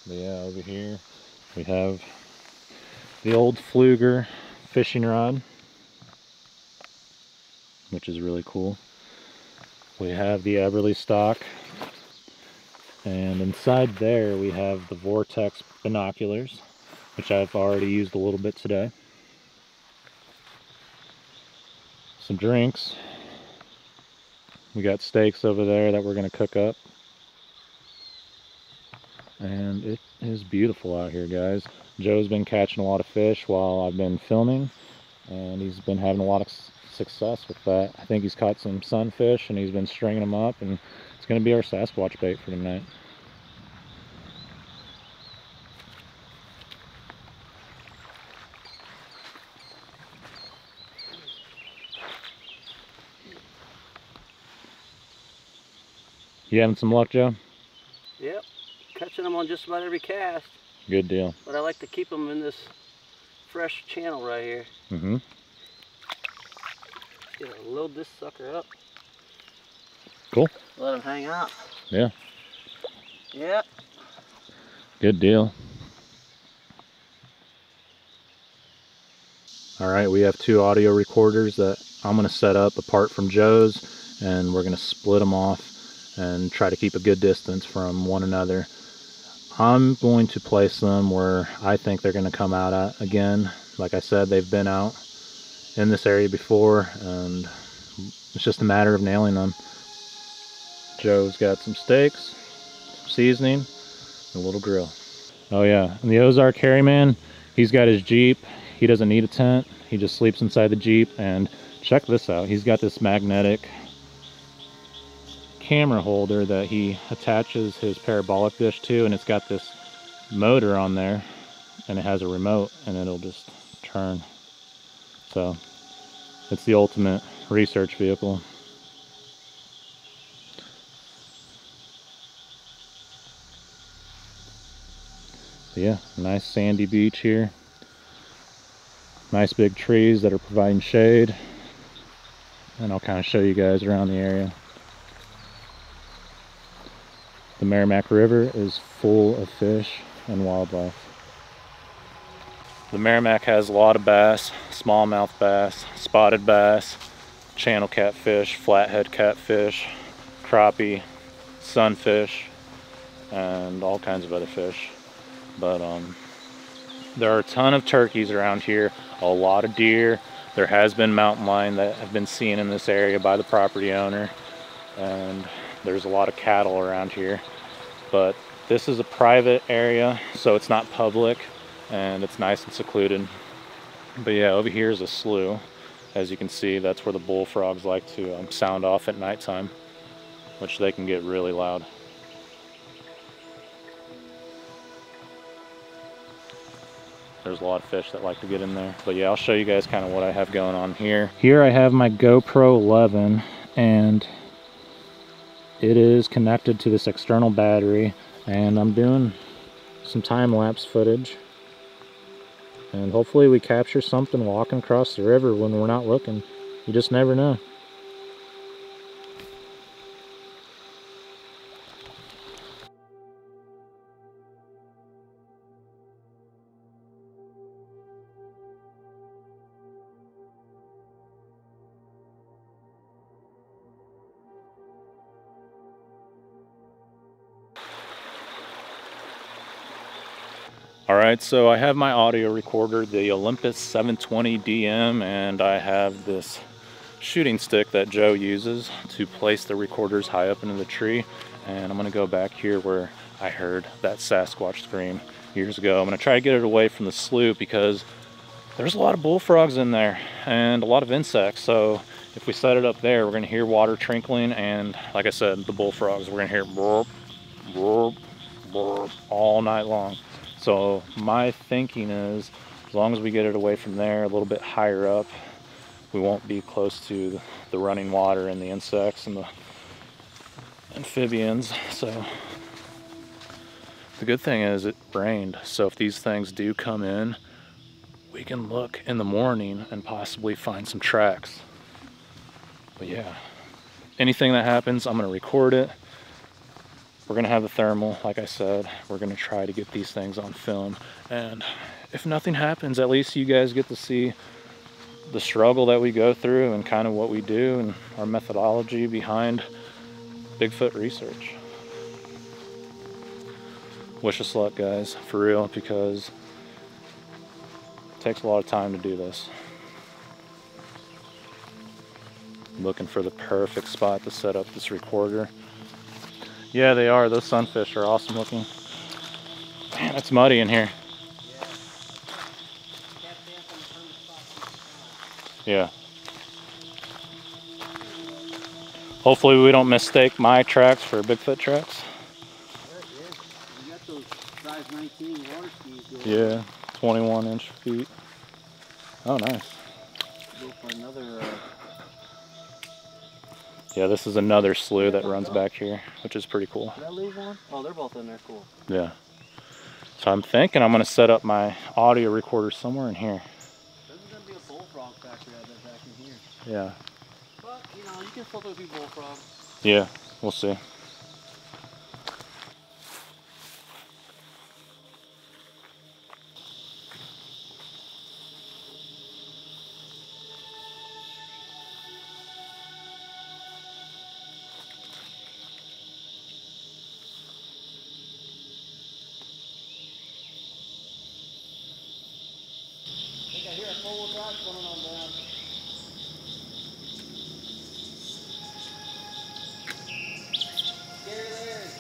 But yeah, over here we have the old Fluger fishing rod, which is really cool. We have the Eberly stock, and inside there we have the Vortex binoculars, which I've already used a little bit today. Some drinks. We got steaks over there that we're going to cook up. And it is beautiful out here, guys. Joe's been catching a lot of fish while I've been filming, and he's been having a lot of success with that. I think he's caught some sunfish and he's been stringing them up, and it's going to be our Sasquatch bait for tonight. You having some luck, Joe? Yep, catching them on just about every cast. Good deal. But I like to keep them in this fresh channel right here. Mm-hmm. Get to load this sucker up. Cool. Let him hang out. Yeah. Yep. Good deal. All right, we have two audio recorders that I'm going to set up apart from Joe's, and we're going to split them off and try to keep a good distance from one another. I'm going to place them where I think they're going to come out at again. Like I said, they've been out in this area before, and it's just a matter of nailing them. Joe's got some steaks, some seasoning, and a little grill. Oh yeah, and the Ozark Harryman, he's got his Jeep. He doesn't need a tent. He just sleeps inside the Jeep, and check this out. He's got this magnetic camera holder that he attaches his parabolic dish to, and it's got this motor on there, and it has a remote, and it'll just turn. So it's the ultimate research vehicle. So yeah, nice sandy beach here. Nice big trees that are providing shade, and I'll kind of show you guys around the area. The Meramec River is full of fish and wildlife. The Meramec has a lot of bass, smallmouth bass, spotted bass, channel catfish, flathead catfish, crappie, sunfish, and all kinds of other fish. But there are a ton of turkeys around here, a lot of deer. There has been mountain lion that have been seen in this area by the property owner, and there's a lot of cattle around here. But this is a private area, so it's not public, and it's nice and secluded. But yeah, over here is a slough. As you can see, that's where the bullfrogs like to sound off at nighttime, which they can get really loud. There's a lot of fish that like to get in there. But yeah, I'll show you guys kind of what I have going on here. Here I have my GoPro 11, and it is connected to this external battery, and I'm doing some time-lapse footage. And hopefully we capture something walking across the river when we're not looking. You just never know. Alright, so I have my audio recorder, the Olympus 720 DM, and I have this shooting stick that Joe uses to place the recorders high up into the tree. And I'm going to go back here where I heard that Sasquatch scream years ago. I'm going to try to get it away from the slough because there's a lot of bullfrogs in there and a lot of insects. So if we set it up there, we're going to hear water trickling, and like I said, the bullfrogs, we're going to hear burp, burp, burp all night long. So my thinking is, as long as we get it away from there, a little bit higher up, we won't be close to the running water and the insects and the amphibians. So the good thing is it rained, so if these things do come in, we can look in the morning and possibly find some tracks. But yeah, anything that happens, I'm gonna record it. We're gonna have the thermal, like I said. We're gonna try to get these things on film. And if nothing happens, at least you guys get to see the struggle that we go through and kind of what we do and our methodology behind Bigfoot research. Wish us luck, guys, for real, because it takes a lot of time to do this. I'm looking for the perfect spot to set up this recorder. Yeah, they are. Those sunfish are awesome looking. Man, it's muddy in here. Yeah. Hopefully we don't mistake my tracks for Bigfoot tracks. You got those size 19 water skis. Yeah, 21-inch feet. Oh, nice. Go for another. Yeah, this is another slough that runs back here, which is pretty cool. Did I leave one? Oh, they're both in there. Cool. Yeah. So I'm thinking I'm going to set up my audio recorder somewhere in here. There's going to be a bullfrog factory out there back in here. Yeah. But, you know, you can filter a few bullfrogs. Yeah, we'll see. I hear a four-wheel drive coming on down. Scary Larry.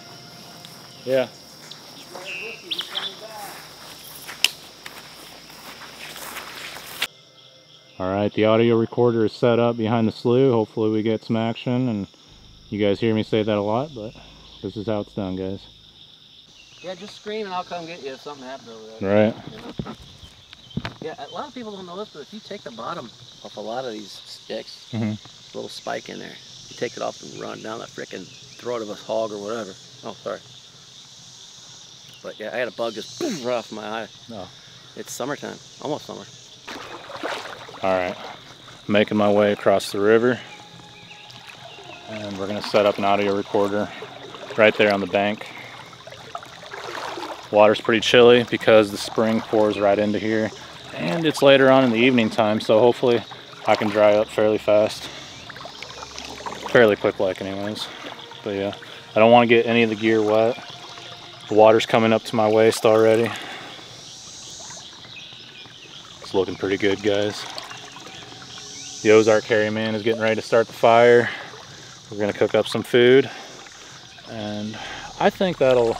Yeah. He's coming back. Alright, the audio recorder is set up behind the slough. Hopefully we get some action, and you guys hear me say that a lot, but this is how it's done, guys. Yeah, just scream and I'll come get you if something happens over there. Right. You know? Yeah, a lot of people don't know this, but if you take the bottom off a lot of these sticks, little spike in there, you take it off and run down that frickin' throat of a hog or whatever. Oh, sorry. But yeah, I had a bug just right off my eye. Oh. It's summertime, almost summer. Alright, making my way across the river, and we're going to set up an audio recorder right there on the bank. Water's pretty chilly because the spring pours right into here, and it's later on in the evening time, so hopefully I can dry up fairly fast. Fairly quick like anyways. But yeah, I don't want to get any of the gear wet. The water's coming up to my waist already. It's looking pretty good, guys. The Ozark Hairy Man is getting ready to start the fire. We're going to cook up some food, and I think that'll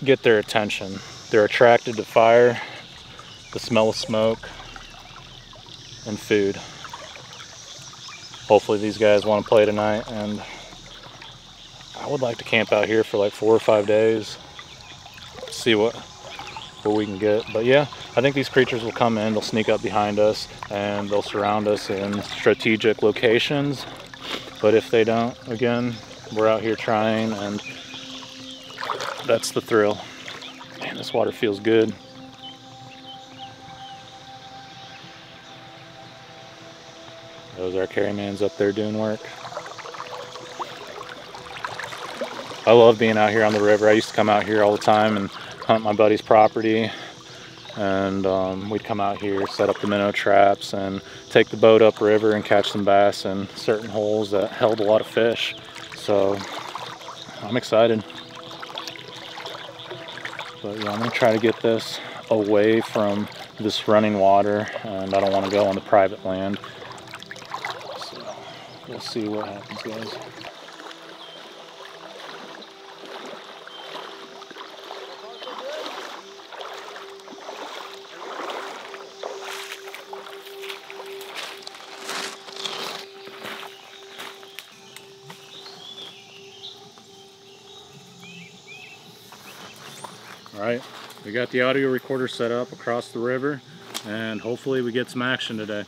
get their attention. They're attracted to fire, the smell of smoke, and food. Hopefully these guys want to play tonight, and I would like to camp out here for like 4 or 5 days, see what we can get. But yeah, I think these creatures will come in, they'll sneak up behind us, and they'll surround us in strategic locations. But if they don't, again, we're out here trying, and that's the thrill. Man, this water feels good. Those are our carrymans up there doing work. I love being out here on the river. I used to come out here all the time and hunt my buddy's property. And we'd come out here, set up the minnow traps, and take the boat upriver and catch some bass in certain holes that held a lot of fish. So I'm excited. But yeah, I'm gonna try to get this away from this running water, and I don't want to go on the private land. So we'll see what happens, guys. All right, we got the audio recorder set up across the river, and hopefully we get some action today.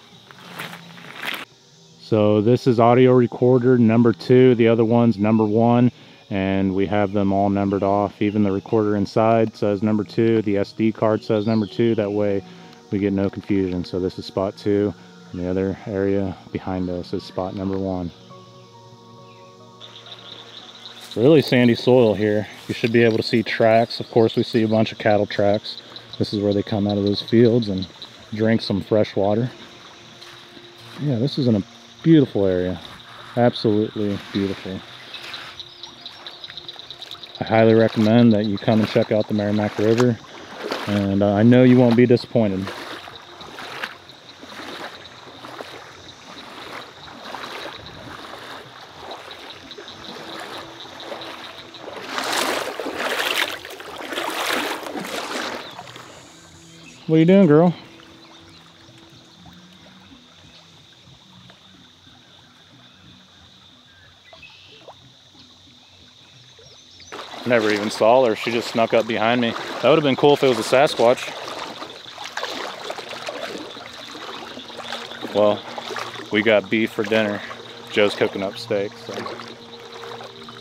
So this is audio recorder number 2, the other one's number 1, and we have them all numbered off. Even the recorder inside says number 2, the SD card says number 2, that way we get no confusion. So this is spot 2, and the other area behind us is spot number 1. Really sandy soil here. You should be able to see tracks. Of course, we see a bunch of cattle tracks. This is where they come out of those fields and drink some fresh water. Yeah, this is in a beautiful area. Absolutely beautiful. I highly recommend that you come and check out the Meramec River, and I know you won't be disappointed. What are you doing, girl? Never even saw her. She just snuck up behind me. That would have been cool if it was a Sasquatch. Well, we got beef for dinner. Joe's cooking up steak, so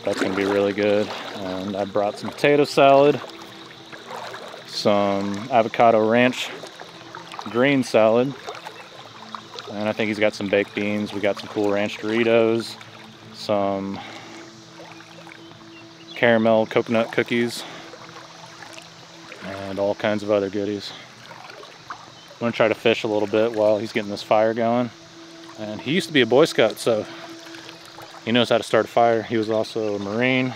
that's gonna be really good. And I brought some potato salad, some avocado ranch green salad, and I think he's got some baked beans. We got some Cool Ranch Doritos, some caramel coconut cookies, and all kinds of other goodies. I'm gonna try to fish a little bit while he's getting this fire going. And he used to be a Boy Scout, so he knows how to start a fire. He was also a Marine,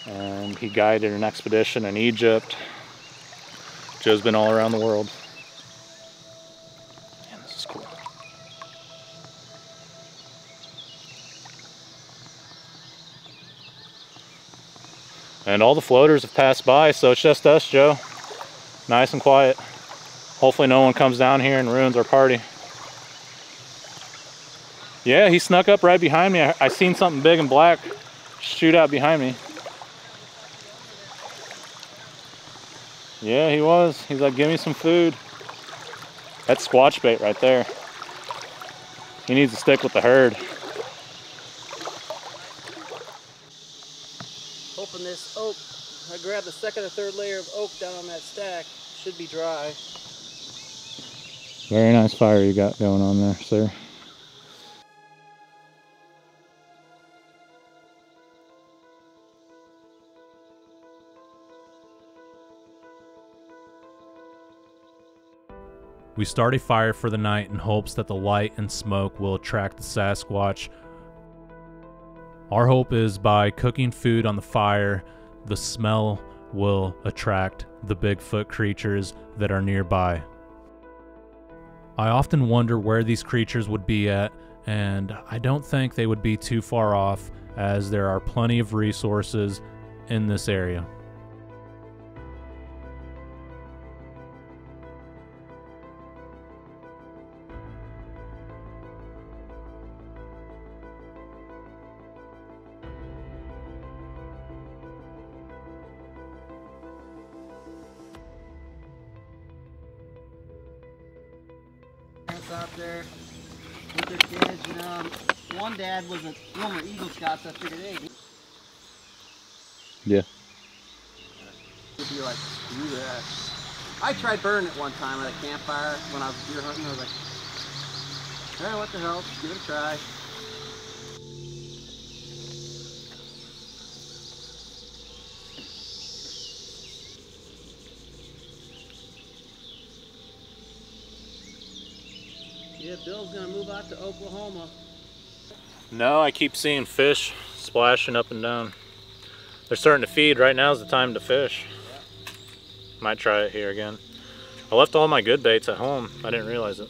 and he guided an expedition in Egypt. Joe's been all around the world. Man, this is cool. And all the floaters have passed by, so it's just us, Joe. Nice and quiet. Hopefully no one comes down here and ruins our party. Yeah, he snuck up right behind me. I seen something big and black shoot out behind me. Yeah, he was. He's like, give me some food. That's squatch bait right there. He needs to stick with the herd. Hoping this oak, I grabbed the second or third layer of oak down on that stack. Should be dry. Very nice fire you got going on there, sir. We start a fire for the night in hopes that the light and smoke will attract the Sasquatch. Our hope is by cooking food on the fire, the smell will attract the Bigfoot creatures that are nearby. I often wonder where these creatures would be at, and I don't think they would be too far off, as there are plenty of resources in this area. Out there with their kids, you know. One dad was one were Eagle Scouts. I figured, hey, Yeah. It'd be like, screw that. I tried burning it one time at a campfire when I was deer hunting. I was like, hey, what the hell? Just give it a try. Yeah, Bill's gonna move out to Oklahoma. No, I keep seeing fish splashing up and down. They're starting to feed. Right now is the time to fish. Yeah. Might try it here again. I left all my good baits at home. I didn't realize it.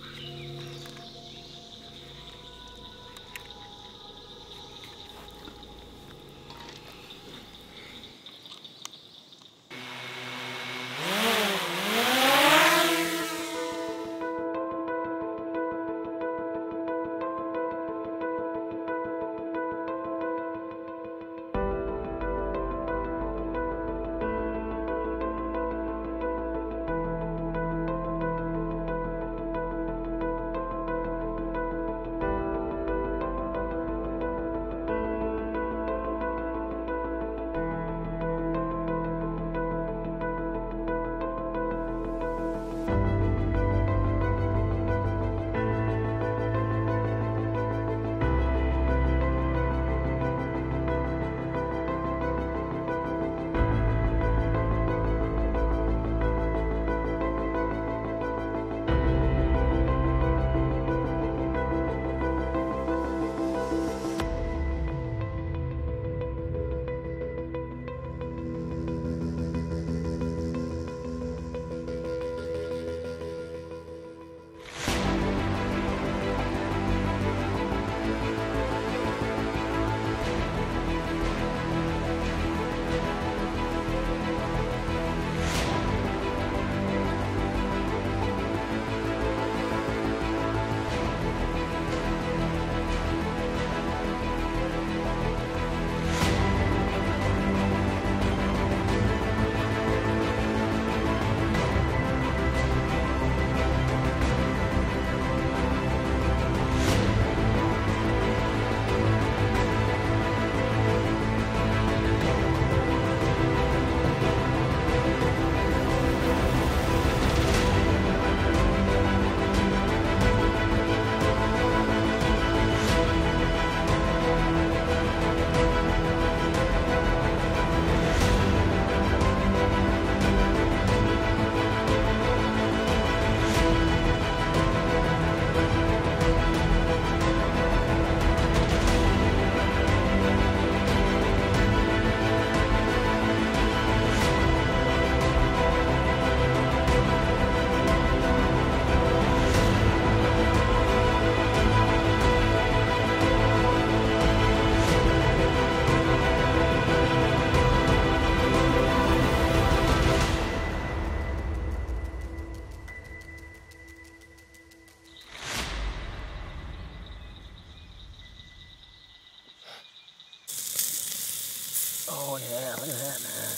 Oh yeah, look at that, man.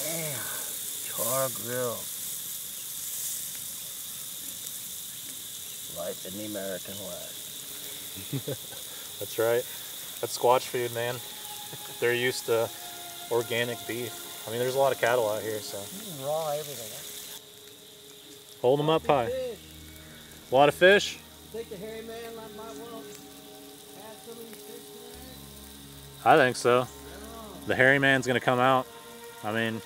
Damn, char grill. Life in the American West. That's right. That's Squatch food, man. They're used to organic beef. I mean, there's a lot of cattle out here, so. Raw everything. Hold them up high. Fish. A lot of fish? You think the hairy man might want to add some of these fish tonight? I think so. The hairy man's gonna come out. I mean,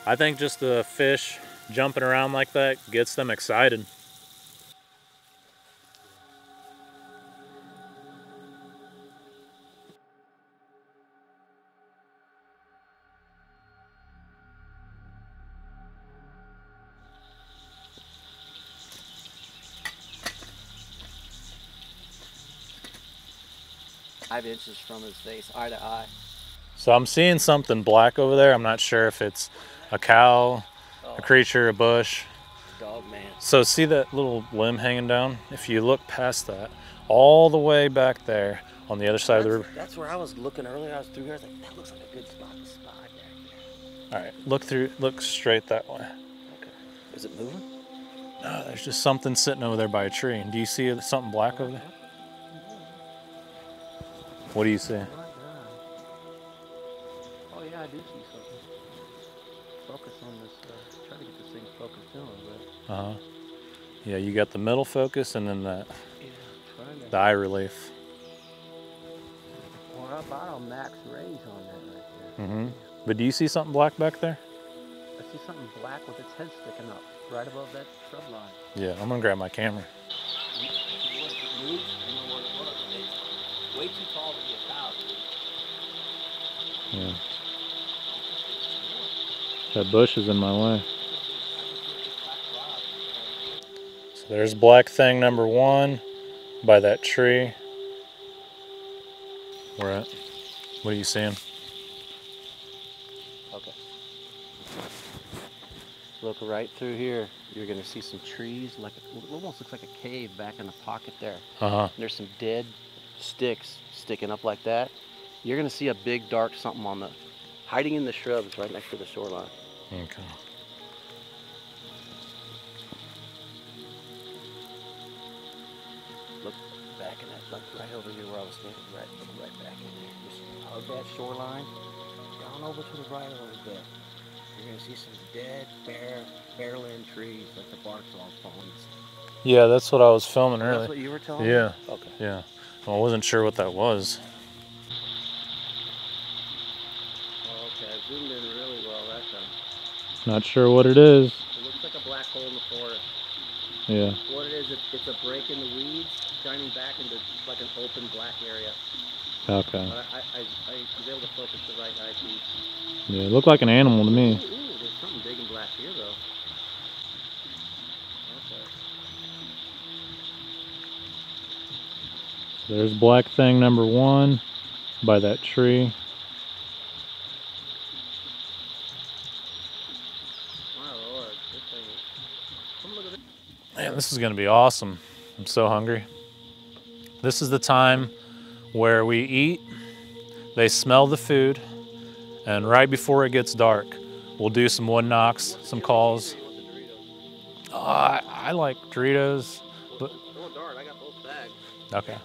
I think just the fish jumping around like that gets them excited. Five inches from his face, eye to eye. So I'm seeing something black over there. I'm not sure if it's a cow, a creature, a bush. Dog man. So see that little limb hanging down? If you look past that, all the way back there on the other side of the river. That's where I was looking earlier. I was through here. I was like, that looks like a good spot to spot there. All right, look straight that way. Okay. Is it moving? No, there's just something sitting over there by a tree. Do you see something black over there? What do you see? Yeah, I do see something. Focus on this. Try to get this thing focused in a little bit. Uh-huh. Yeah, you got the middle focus and then Yeah, trying to. the eye relief. Well, about on max rays on that right there. Mm-hmm. But do you see something black back there? I see something black with its head sticking up right above that shrub line. Yeah, I'm gonna grab my camera. Way too tall to be a cow. Yeah. That bush is in my way. So there's black thing number 1 by that tree. We're at. What are you seeing? Okay. Look right through here. You're gonna see some trees, like it almost looks like a cave back in the pocket there. Uh-huh. There's some dead sticks sticking up like that. You're gonna see a big dark something on the hiding in the shrubs right next to the shoreline. Okay. Look back in that, like right over here where I was standing, look right back in there. Just hug that shoreline, down over to the right a little bit. You're gonna see some dead, bare-land trees, like the bark's all falling. Yeah, that's what I was filming earlier. That's what you were telling me? Yeah. Okay. Yeah. Well, I wasn't sure what that was. Okay, I zoomed in really well that time. Not sure what it is. It looks like a black hole in the forest. Yeah. What it is, it's a break in the weeds, shining back into like an open black area. Okay. But I was able to focus the right eyepiece. Yeah, it looked like an animal to me. Ooh, there's something big and black here though. Okay. There's black thing number 1 by that tree. My lord, this thing is... Come look at this. Man, this is gonna be awesome. I'm so hungry. This is the time where we eat, they smell the food, and right before it gets dark, we'll do some wood knocks, some calls. I like Doritos, but Oh darn, I got both bags. okay.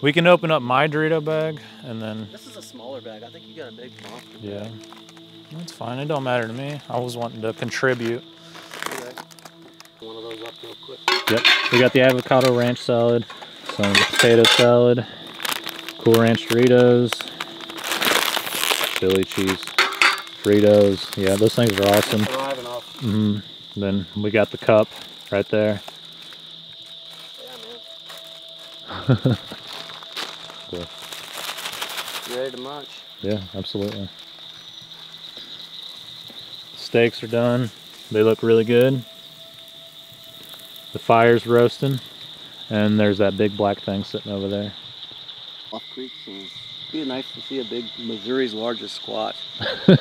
We can open up my Dorito bag and then, This is a smaller bag. I think you got a big monster bag. yeah, that's fine. It don't matter to me. I was wanting to contribute. Okay. One of those up real quick. Yep. We got the avocado ranch salad, some potato salad, Cool Ranch Doritos, Philly cheese, Fritos. Yeah, those things are awesome. Thriving off. Then we got the cup right there. Yeah, man. Cool. You ready to munch? Yeah, absolutely. Steaks are done. They look really good. The fire's roasting, and there's that big black thing sitting over there. Off creek scene. It'd be nice to see a big Missouri's largest squatch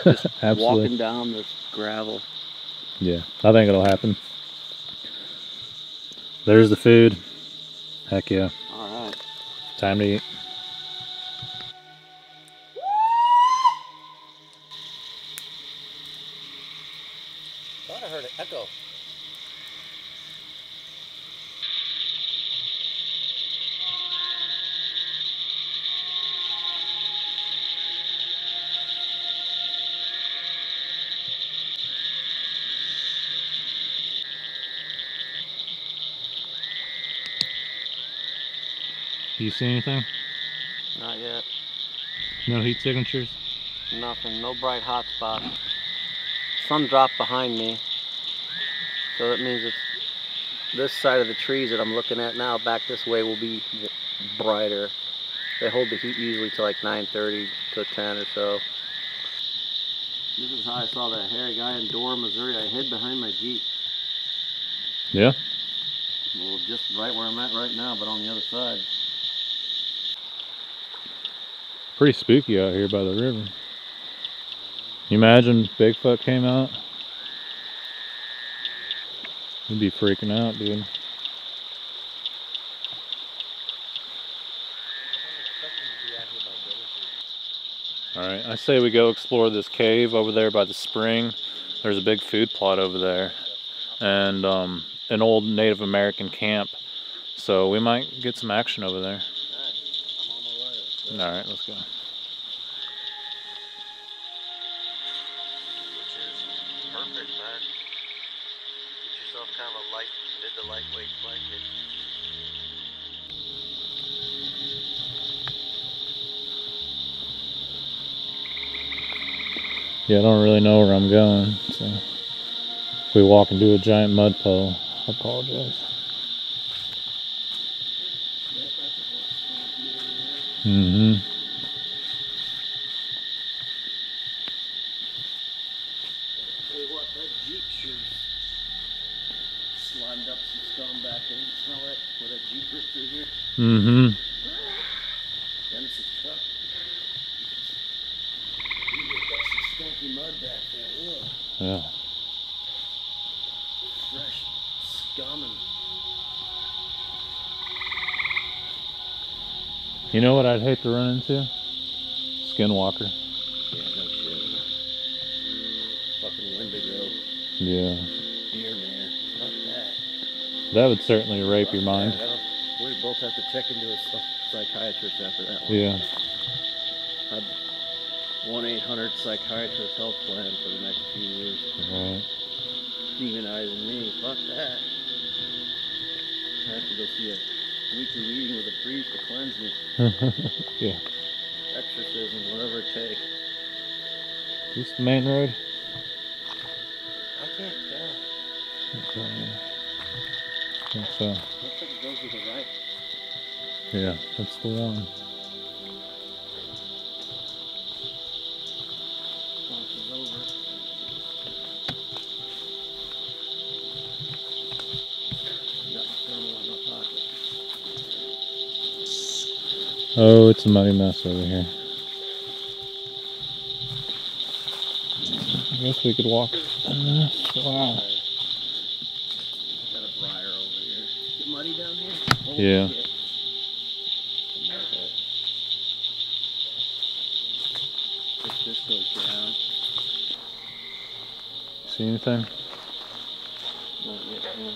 just Absolutely. walking down the gravel. Yeah, I think it'll happen. There's the food. Heck yeah. All right. Time to eat. Thought I heard an echo. Do you see anything? Not yet. No heat signatures? Nothing. No bright hot spots. Sun dropped behind me, so that means it's this side of the trees that I'm looking at now. Back this way will be brighter. They hold the heat usually to like 9:30 to 10 or so. This is how I saw that hairy guy in Dora, Missouri. I hid behind my Jeep. Yeah. Well, just right where I'm at right now, but on the other side. Pretty spooky out here by the river. You imagine Bigfoot came out? You'd be freaking out, dude. Alright, I say we go explore this cave over there by the spring. There's a big food plot over there. And an old Native American camp. So we might get some action over there. Alright, let's go. kind of a mid to lightweight blanket. Yeah, I don't really know where I'm going, so if we walk into a giant mud puddle, I apologize. Mm-hmm. Tell you what, that Jeep shoes slimed up some scum back there. You smell that? Where that Jeep ripped through here? Mm-hmm. Dennis's truck. You got some stinky mud back there. Ugh. Yeah. Fresh scum and... You know what I'd hate to run into? Skinwalker. Yeah, no shit. Fucking Wendigo. Yeah. Deer man. Fuck that. That would certainly rape your mind. We both have to check into a psychiatrist after that one. Yeah. I'd 1-800-psychiatrist health plan for the next few years. Right. Demonizing me. Fuck that. I have to go see a weekly meeting with a priest to cleanse me. Yeah. Exorcism, whatever it takes. Is this the main road? I can't tell. I think so. Looks like it goes to the right. Yeah, that's the one. Crosses over. Got my thermal in my pocket. Oh, it's a muddy mess over here. I guess we could walk in this. Wow. Got a briar over here. Is it muddy down here? Oh, Yeah. shit. If this goes down. See anything? Not yet, no.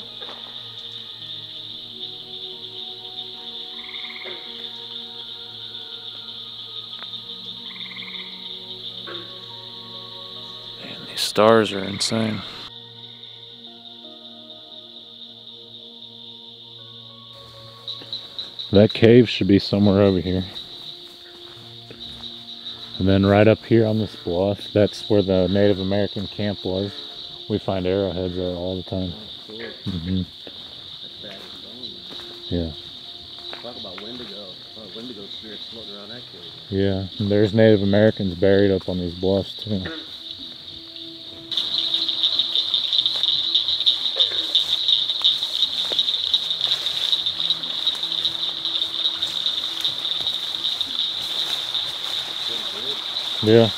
Man, these stars are insane. That cave should be somewhere over here. And then right up here on this bluff, that's where the Native American camp was. We find arrowheads there all the time. Oh, cool. Mm-hmm. That's bad as bone. Yeah. Talk about Wendigo. Oh, Wendigo spirits floating around that cave. Yeah. And there's Native Americans buried up on these bluffs too. Yeah.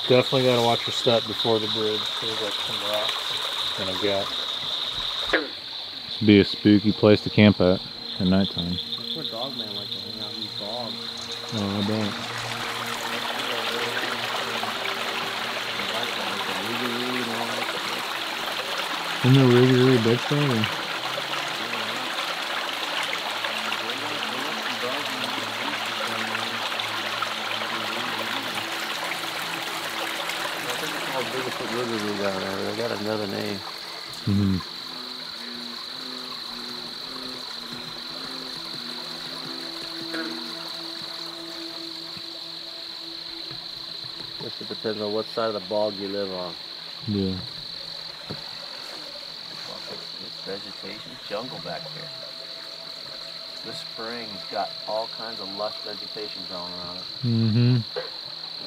Definitely got to watch your step before the bridge. There's like some rocks and a gap. This would be a spooky place to camp at nighttime. That's where dogmen like to hang out in these bogs. Oh, I bet. Isn't there really Bigfoot? Or? Bigfoot River down there. They got another name. Mm-hmm. Guess it depends on what side of the bog you live on. Yeah. It's vegetation, jungle back there. This spring's got all kinds of lush vegetation growing around it. Mm-hmm.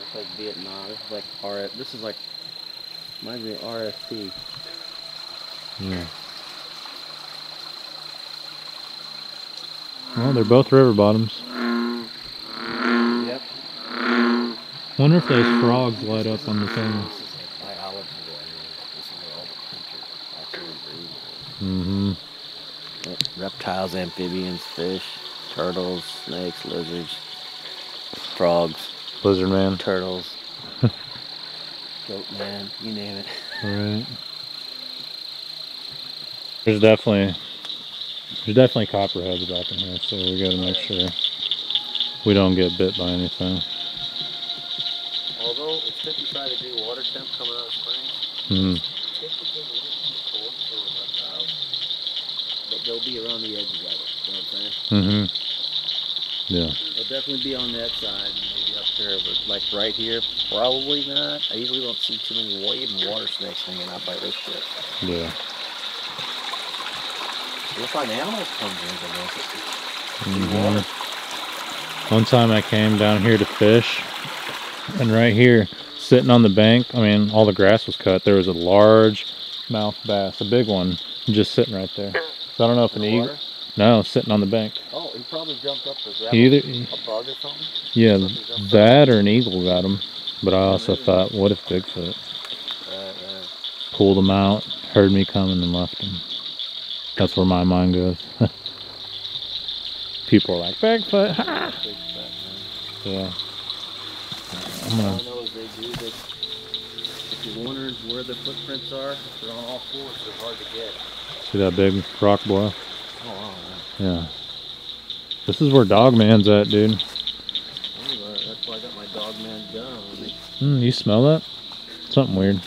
It's like Vietnam. This is like This is like reminds me of RFP. Yeah. Well, they're both river bottoms. Yep. Wonder if those frogs light up on the thing. This is like biology right here. This is where all the creatures actually breed. Mm-hmm. Reptiles, amphibians, fish, turtles, snakes, lizards, frogs, Lizard man. turtles, goat man, you name it. Right. There's definitely copperheads back in here, so we gotta make sure we don't get bit by anything. Although it's 55-degree water temp coming out of spring, Mm-hmm. But they'll be around the edges of it. You know what I'm saying? Yeah. They'll definitely be on that side, maybe up there, but like right here, probably not. I usually don't see too many even water snakes hanging out by this shit. Yeah. You'll find animals come drinking this. One time I came down here to fish, and right here, sitting on the bank, I mean, all the grass was cut. There was a large mouth bass, a big one, just sitting right there. So I don't know if an eagle. No, sitting on the bank. Oh, he probably jumped up to grab a bug or something? Yeah, that or an eagle got him. But I also thought, what if Bigfoot pulled him out, heard me coming, and left him? That's where my mind goes. People are like, Bigfoot, ha! Yeah. All I know is they do this. If you're wondering where the footprints are, they're on all fours, they're hard to get. See that big rock bluff? Oh, wow. Yeah. This is where Dogman's at, dude. That's why I got my Dogman gun on me. You smell that? Something weird.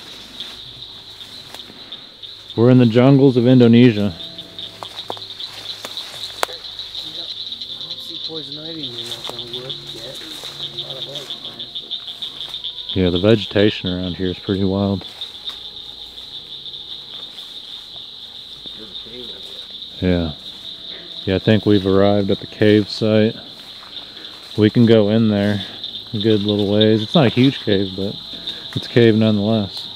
We're in the jungles of Indonesia. Yep. I don't see poison ivy in here, knock on wood, yet. A lot of other plants, but... Yeah, the vegetation around here is pretty wild. There's a cave over there. Yeah. Yeah, I think we've arrived at the cave site. We can go in there a good little ways. It's not a huge cave, but it's a cave nonetheless.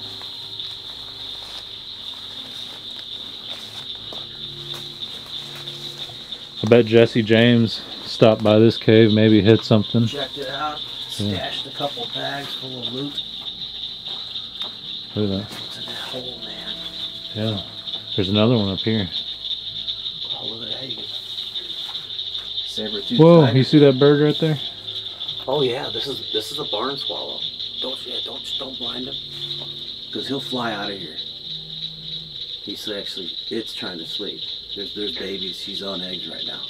I bet Jesse James stopped by this cave, maybe hit something. Checked it out, stashed a couple bags full of loot. Look at that. What's in that hole, man? Yeah. There's another one up here. Oh, look at that. You can... Saber-tooth Whoa, tiger. you see that bird right there? Oh yeah, this is a barn swallow. Don't blind him, because he'll fly out of here. It's trying to sleep. There's babies. She's on eggs right now.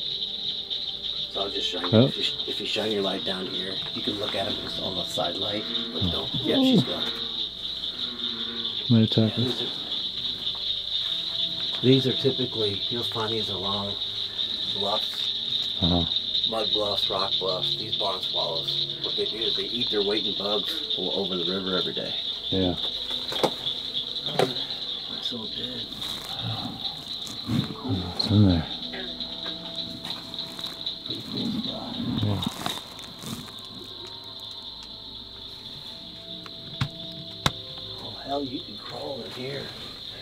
So I'll just shine. Oh. If you shine your light down here, you can look at him just on the side light. But don't. Yeah, she's gone. Might attack Yeah, us. these are typically, you'll find these along bluffs. Mud bluffs, rock bluffs, these barn swallows. What they do is they eat their weight in bugs over the river every day. Yeah. That's so dead. What's in there? Yeah. Oh hell, you can crawl in here.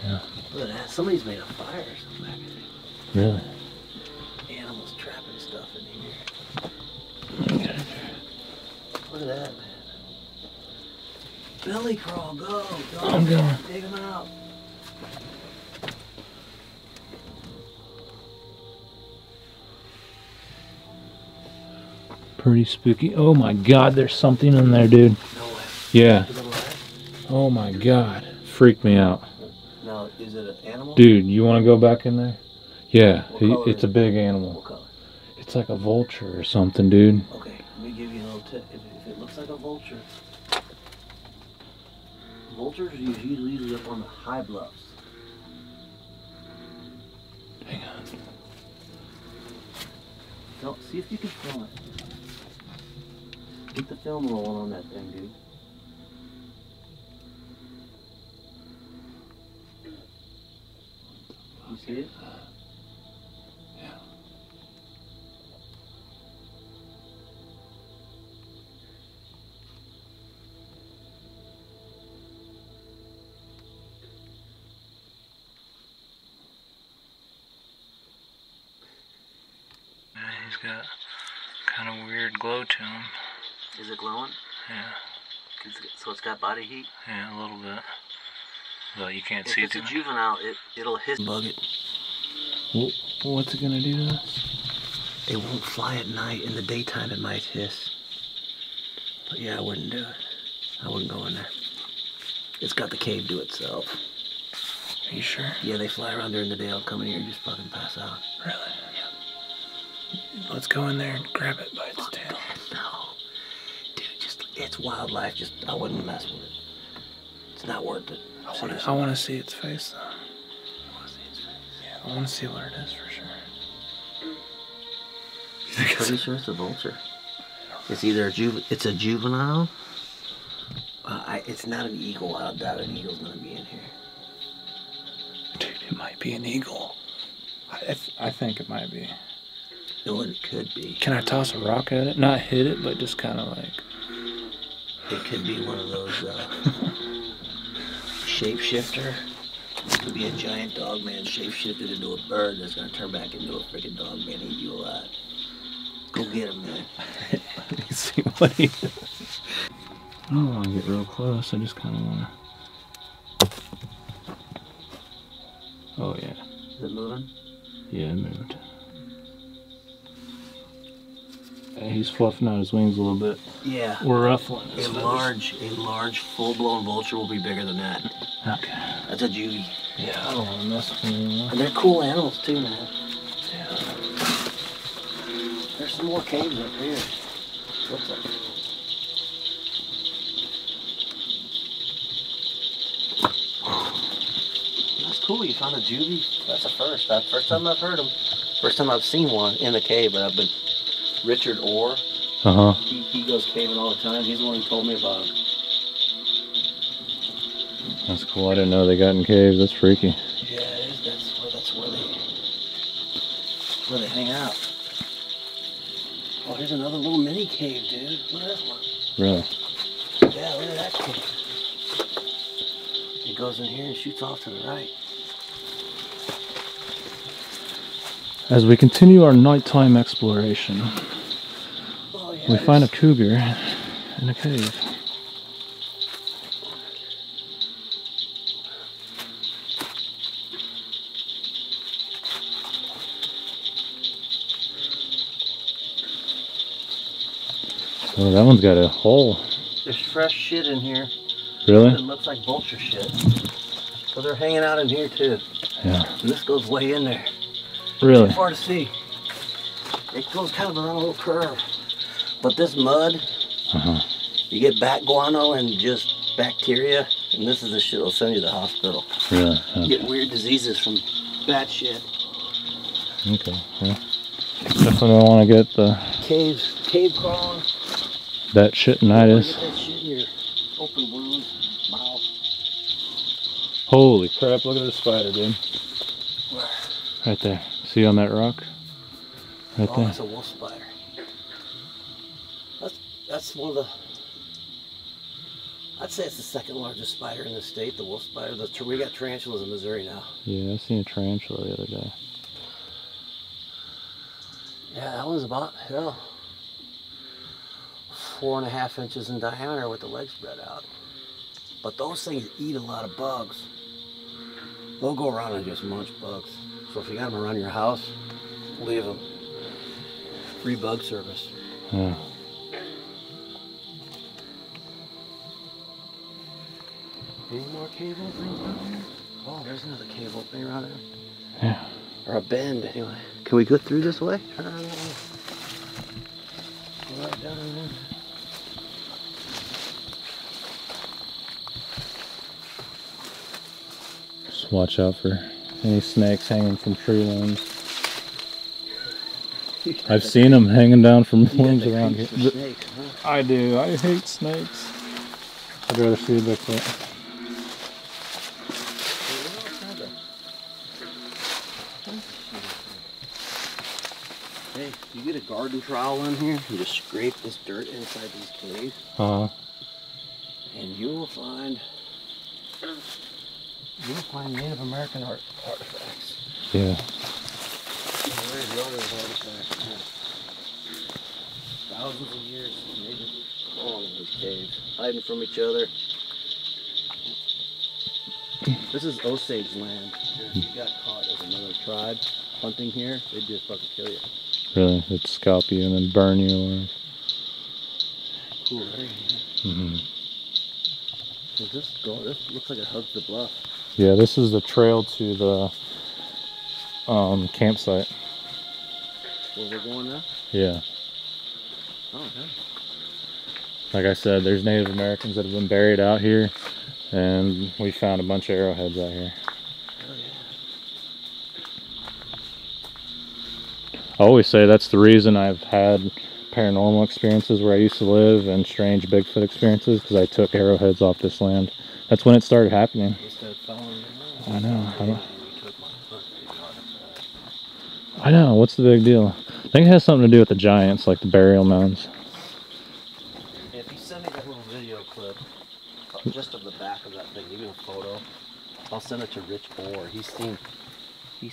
Yeah. Look at that. Somebody's made a fire or something back there. Really? Animals trapping stuff in here. Look at that, man. Belly crawl, go. I'm going. Dig them out. Pretty spooky. Oh my god, there's something in there, dude. No way. Yeah. Oh my god. Freaked me out. Now, is it an animal? Dude, you want to go back in there? Yeah, it's a big What animal. color? It's like a vulture or something, dude. Okay, let me give you a little tip. If it looks like a vulture, vultures are usually up on the high bluffs. Hang on. Don't see if you can film it. Keep the film rolling on that thing, dude. You see it? Yeah. He's got kind of weird glow to him. Is it glowing? Yeah. So it's got body heat? Yeah, a little bit. Though you can't If see it's too a much. juvenile, it'll hiss. Bug it. Well, what's it gonna do to us? It won't fly at night. In the daytime, it might hiss. But yeah, I wouldn't do it. I wouldn't go in there. It's got the cave to itself. Are you sure? Yeah, they fly around during the day. I'll come in here and just fucking pass out. Really? Yeah. Let's go in there and grab it by its tail. No. Dude, it's wildlife. I wouldn't mess with it. It's not worth it. I want to see its face though. Yeah, I want to see what it is for sure. I'm pretty sure it's a vulture. It's either it's a juvenile. It's not an eagle. I doubt an eagle's gonna be in here. Dude, it might be an eagle. I think it might be. No, it could be. Can I toss a rock at it? Not hit it, but just kind of like. It could be one of those shapeshifter. It could be a giant dog man shapeshifted into a bird that's gonna turn back into a freaking dog man and eat you alive. Go get him, man. Let me see what he is. I don't want to get real close. I just kind of want to. Oh yeah. Is it moving? Yeah, it moved. Yeah, he's fluffing out his wings a little bit. Yeah. We're ruffling. A large, full-blown vulture will be bigger than that. Okay. That's a juvie. Yeah, I don't want to mess with him anymore. And they're cool animals too, man. Yeah. There's some more caves up here. Looks like. That's cool. You found a juvie. That's a first. That's the first time I've heard them. First time I've seen one in the cave, but I've been. Richard Orr. He goes caving all the time. He's the one who told me about him. That's cool. I didn't know they got in caves. That's freaky. Yeah, it is. That's where they hang out. Oh, here's another little mini cave, dude. Look at this one. Really? Yeah, look at that cave. It goes in here and shoots off to the right. As we continue our nighttime exploration, we find a cougar in a cave. Oh, that one's got a hole. There's fresh shit in here. Really? It looks like vulture shit. So they're hanging out in here too. Yeah. And this goes way in there. Really? Too far to see. It goes kind of around a little curve. But this mud, you get bat guano and just bacteria, and this is the shit that'll send you to the hospital. Yeah. You get weird diseases from bat shit. Okay. Yeah. Definitely don't want to get the Cave crawling. that shitinitis. Get that shit in your open wounds, mouth. Holy crap! Look at this spider, dude. Where? Right there. See on that rock? Right Oh, there. that's a wolf spider. That's one of the. I'd say it's the second largest spider in the state, the wolf spider. We got tarantulas in Missouri now. Yeah, I seen a tarantula the other day. Yeah, that one's about 4.5 inches in diameter with the legs spread out. But those things eat a lot of bugs. They'll go around and just munch bugs. So if you got them around your house, leave them. Free bug service. Yeah. Any more cave openings around here? Oh, there's another cave opening around here. Yeah. Or a bend, anyway. Can we go through this way? Turn around. Go right down in there. Just watch out for any snakes hanging from tree limbs. I've seen them hanging down from limbs around here. Snakes, huh? I do. I hate snakes. I'd rather see a Bigfoot. Hey, you get a garden trowel in here, you just scrape this dirt inside these caves, Uh-huh. and you will find Native American artifacts. Yeah. There's the other artifacts. Thousands of years, maybe long in these caves, hiding from each other. This is Osage land. If you got caught as another tribe hunting here, they'd just fucking kill you. Really? It'd scalp you and then burn you alive. Cool area. Does this go? This looks like it hugs the bluff. Yeah, this is the trail to the campsite. Where we're going now? Yeah. Oh, okay. Like I said, there's Native Americans that have been buried out here. And we found a bunch of arrowheads out here. I always say that's the reason I've had paranormal experiences where I used to live and strange Bigfoot experiences, because I took arrowheads off this land. That's when it started happening. I know. I know. What's the big deal? I think it has something to do with the giants, like the burial mounds. If you send me that little video clip, just of the back of that thing, even a photo, I'll send it to Rich Bohr. He's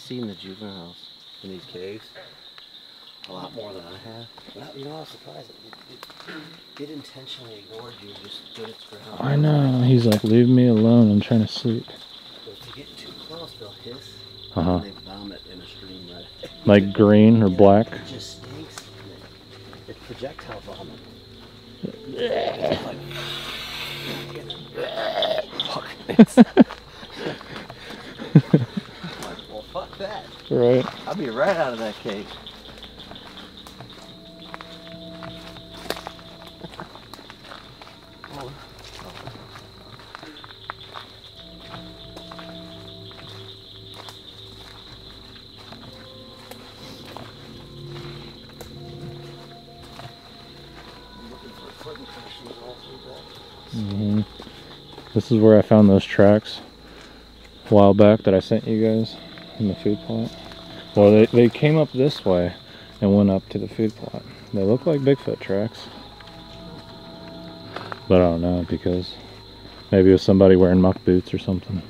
seen the juveniles in these caves a lot more than I have. But you know, I was surprised. It intentionally ignored you, just stood its ground. I know. He's like, leave me alone. I'm trying to sleep. But if you get too close, they'll hiss. Uh-huh. And they vomit in a stream, right? Like green or black? It just stinks. It's projectile vomit. It's like, well, fuck that. Right. I'll be right out of that cave. Mm-hmm. This is where I found those tracks a while back that I sent you guys in the food plot. Well, they came up this way and went up to the food plot. They look like Bigfoot tracks. But I don't know, because maybe it was somebody wearing muck boots or something.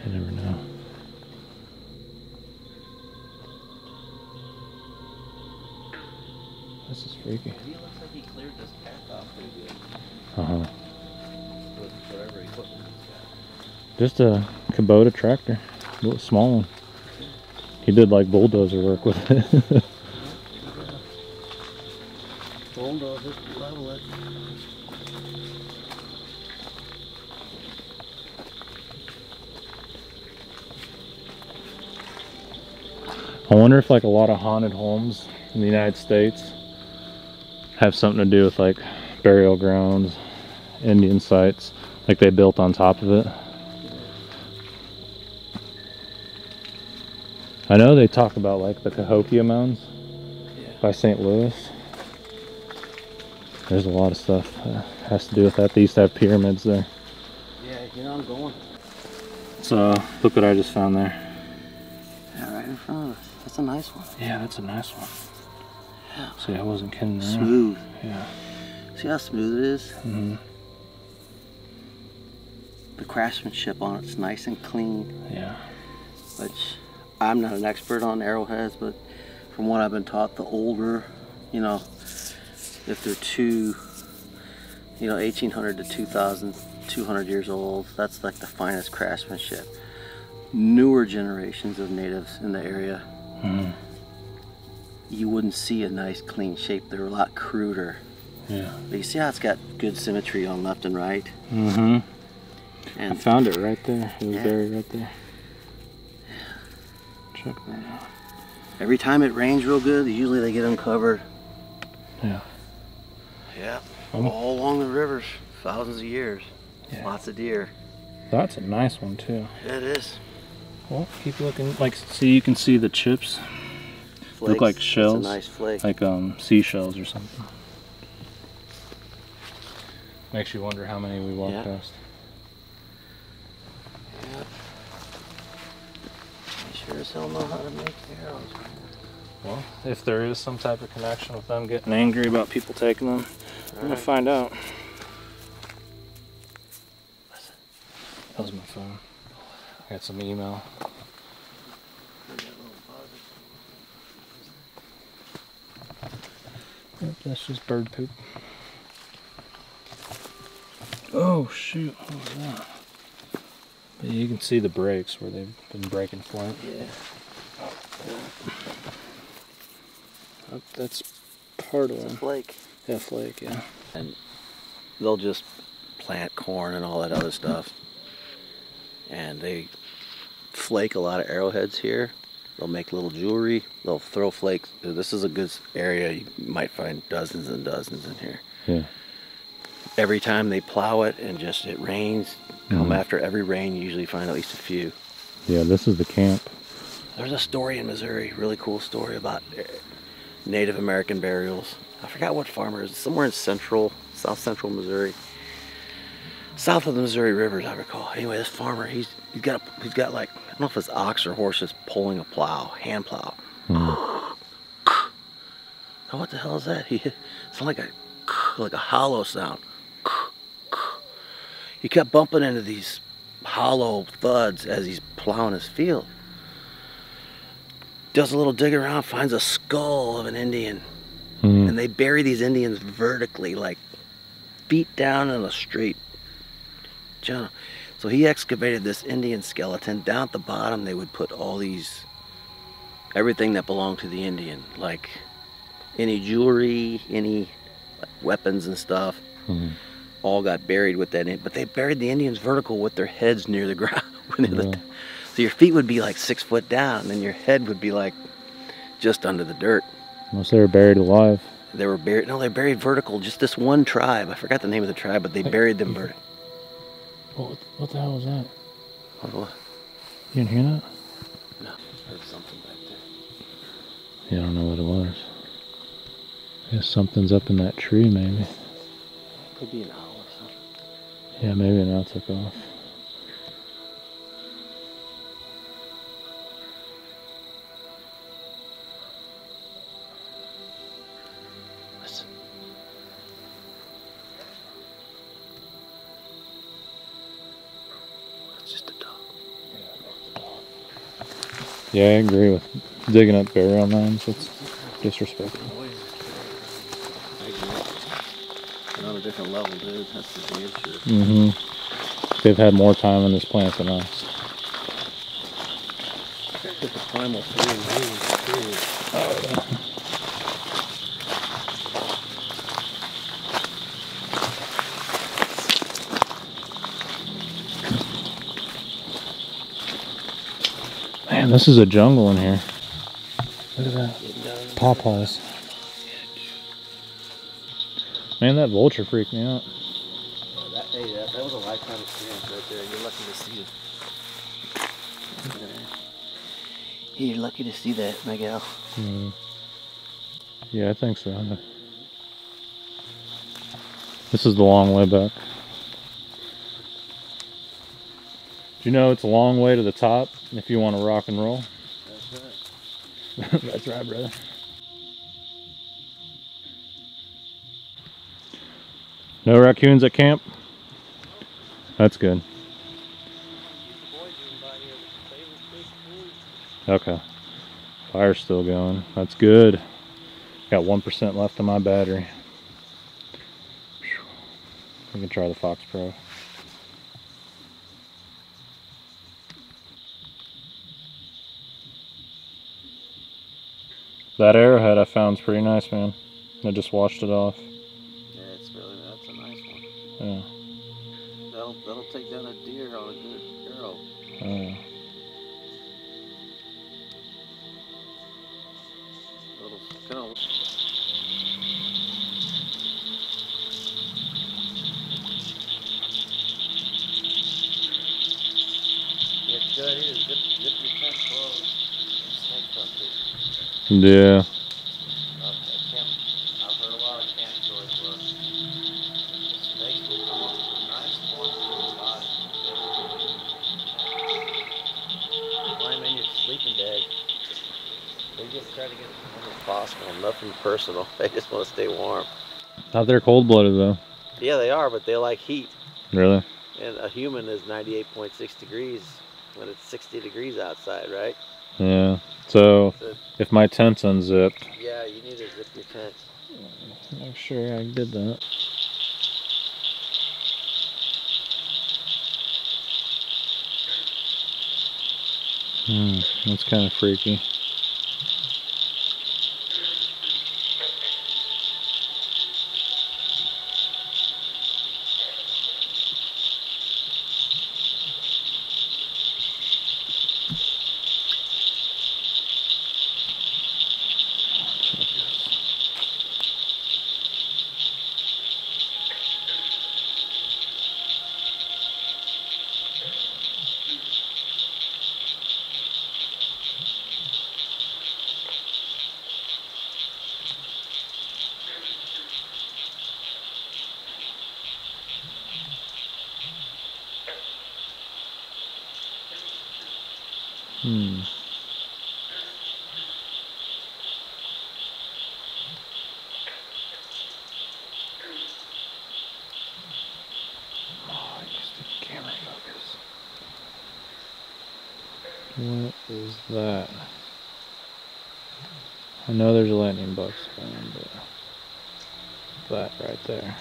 I never know. This is freaky. He looks like he cleared this path off pretty good. Uh-huh. With whatever equipment he's got. Just a Kubota tractor. A little small one. He did like bulldozer work with it. Bulldozer, level it. I wonder if like a lot of haunted homes in the United States have something to do with like burial grounds, Indian sites, like they built on top of it. I know they talk about like the Cahokia Mounds by St. Louis. There's a lot of stuff that has to do with that. They used to have pyramids there. Yeah, you know, I'm going. So look what I just found there. Yeah, right in front of us. That's a nice one. Yeah, that's a nice one. Yeah. See, I wasn't kidding around. Smooth. Yeah. See how smooth it is? Mm-hmm. The craftsmanship on it's nice and clean. Yeah. Which I'm not an expert on arrowheads, but from what I've been taught, the older, you know, if they're too, you know, 1800 to 2200 years old, that's like the finest craftsmanship. Newer generations of natives in the area, you wouldn't see a nice clean shape. They're a lot cruder. Yeah. But you see how it's got good symmetry on left and right? Mm-hmm. And I found it right there. It was Yeah. buried right there. Check that out. every time it rains real good, usually they get uncovered. Yeah. Yeah. All along the rivers, thousands of years. Yeah. Lots of deer. That's a nice one too. Yeah, it is. Well, keep looking. Like, see, you can see the chips. Look like shells. That's a nice flake. Like seashells or something. Makes you wonder how many we walked past. Yeah. They sure as hell know how to make arrows. Well, if there is some type of connection with them getting angry about people taking them, we're gonna find out. That was my phone. I got some email. Yep, that's just bird poop. Oh shoot, what was that? But you can see the breaks where they've been breaking flight. Yeah. That's part of It's a them. flake. Yeah, flake, yeah. And they'll just plant corn and all that other stuff. And they flake a lot of arrowheads here. They'll make little jewelry. They'll throw flakes. This is a good area. You might find dozens and dozens in here. Yeah. every time they plow it and just it rains, come after every rain, you usually find at least a few. Yeah, this is the camp. There's a story in Missouri, really cool story about Native American burials. I forgot what farmer it is, somewhere in south central Missouri. South of the Missouri River, as I recall. Anyway, this farmer, he's got like, I don't know if it's ox or horse that's pulling a plow, hand plow. Oh, what the hell is that? He sounded like a hollow sound. He kept bumping into these hollow thuds as he's plowing his field. Does a little dig around, finds a skull of an Indian. And they bury these Indians vertically, like feet down in a straight channel. So he excavated this Indian skeleton. Down at the bottom, they would put all these, everything that belonged to the Indian, like any jewelry, any weapons and stuff, all got buried with that. But they buried the Indians vertical with their heads near the ground. So your feet would be like 6 foot down, and then your head would be like just under the dirt. Unless they were buried alive. They were buried, no, they buried vertical. Just this one tribe. I forgot the name of the tribe, but they buried them vertical. What the hell was that? What? You didn't hear that? No, I heard something back there. Yeah, I don't know what it was. I guess something's up in that tree, maybe. Could be an owl or something. Yeah, maybe an owl took off. Listen. It's just a dog. Yeah, I agree with digging up burial mounds. It's disrespectful. I agree. They're on a different level, dude. That's for damn sure. They've had more time on this planet than us. The primal feeling. Oh, yeah. Man, this is a jungle in here. Look at that. Pawpaws. Man, that vulture freaked me out. That was a lifetime experience right there. You're lucky to see it. You're lucky to see that, Miguel. Yeah, I think so. This is the long way back. Do you know it's a long way to the top if you want to rock and roll? That's right. That's right, brother. No raccoons at camp? That's good. Okay. Fire's still going. That's good. Got 1% left on my battery. We can try the Fox Pro. That arrowhead I found is pretty nice, man. I just washed it off. Yeah, that's a nice one. Yeah. That'll take down a deer on a good arrow. Oh, yeah. It's good idea to zip your tent closed. Snake hunters. Yeah. I've heard a lot of camp stories where snakes will come up with a nice one through the body. Climb in your sleeping bag. They just try to get as warm as possible. Nothing personal. They just want to stay warm. Thought they're cold-blooded though. Yeah, they are, but they like heat. Really? And a human is 98.6 degrees when it's 60 degrees outside, right? Yeah. So if my tent's unzipped. Yeah, you need to zip your tent. Make sure I did that. That's kind of freaky. Camera focus. What is that? I know there's a lightning bug spawn, but that right there.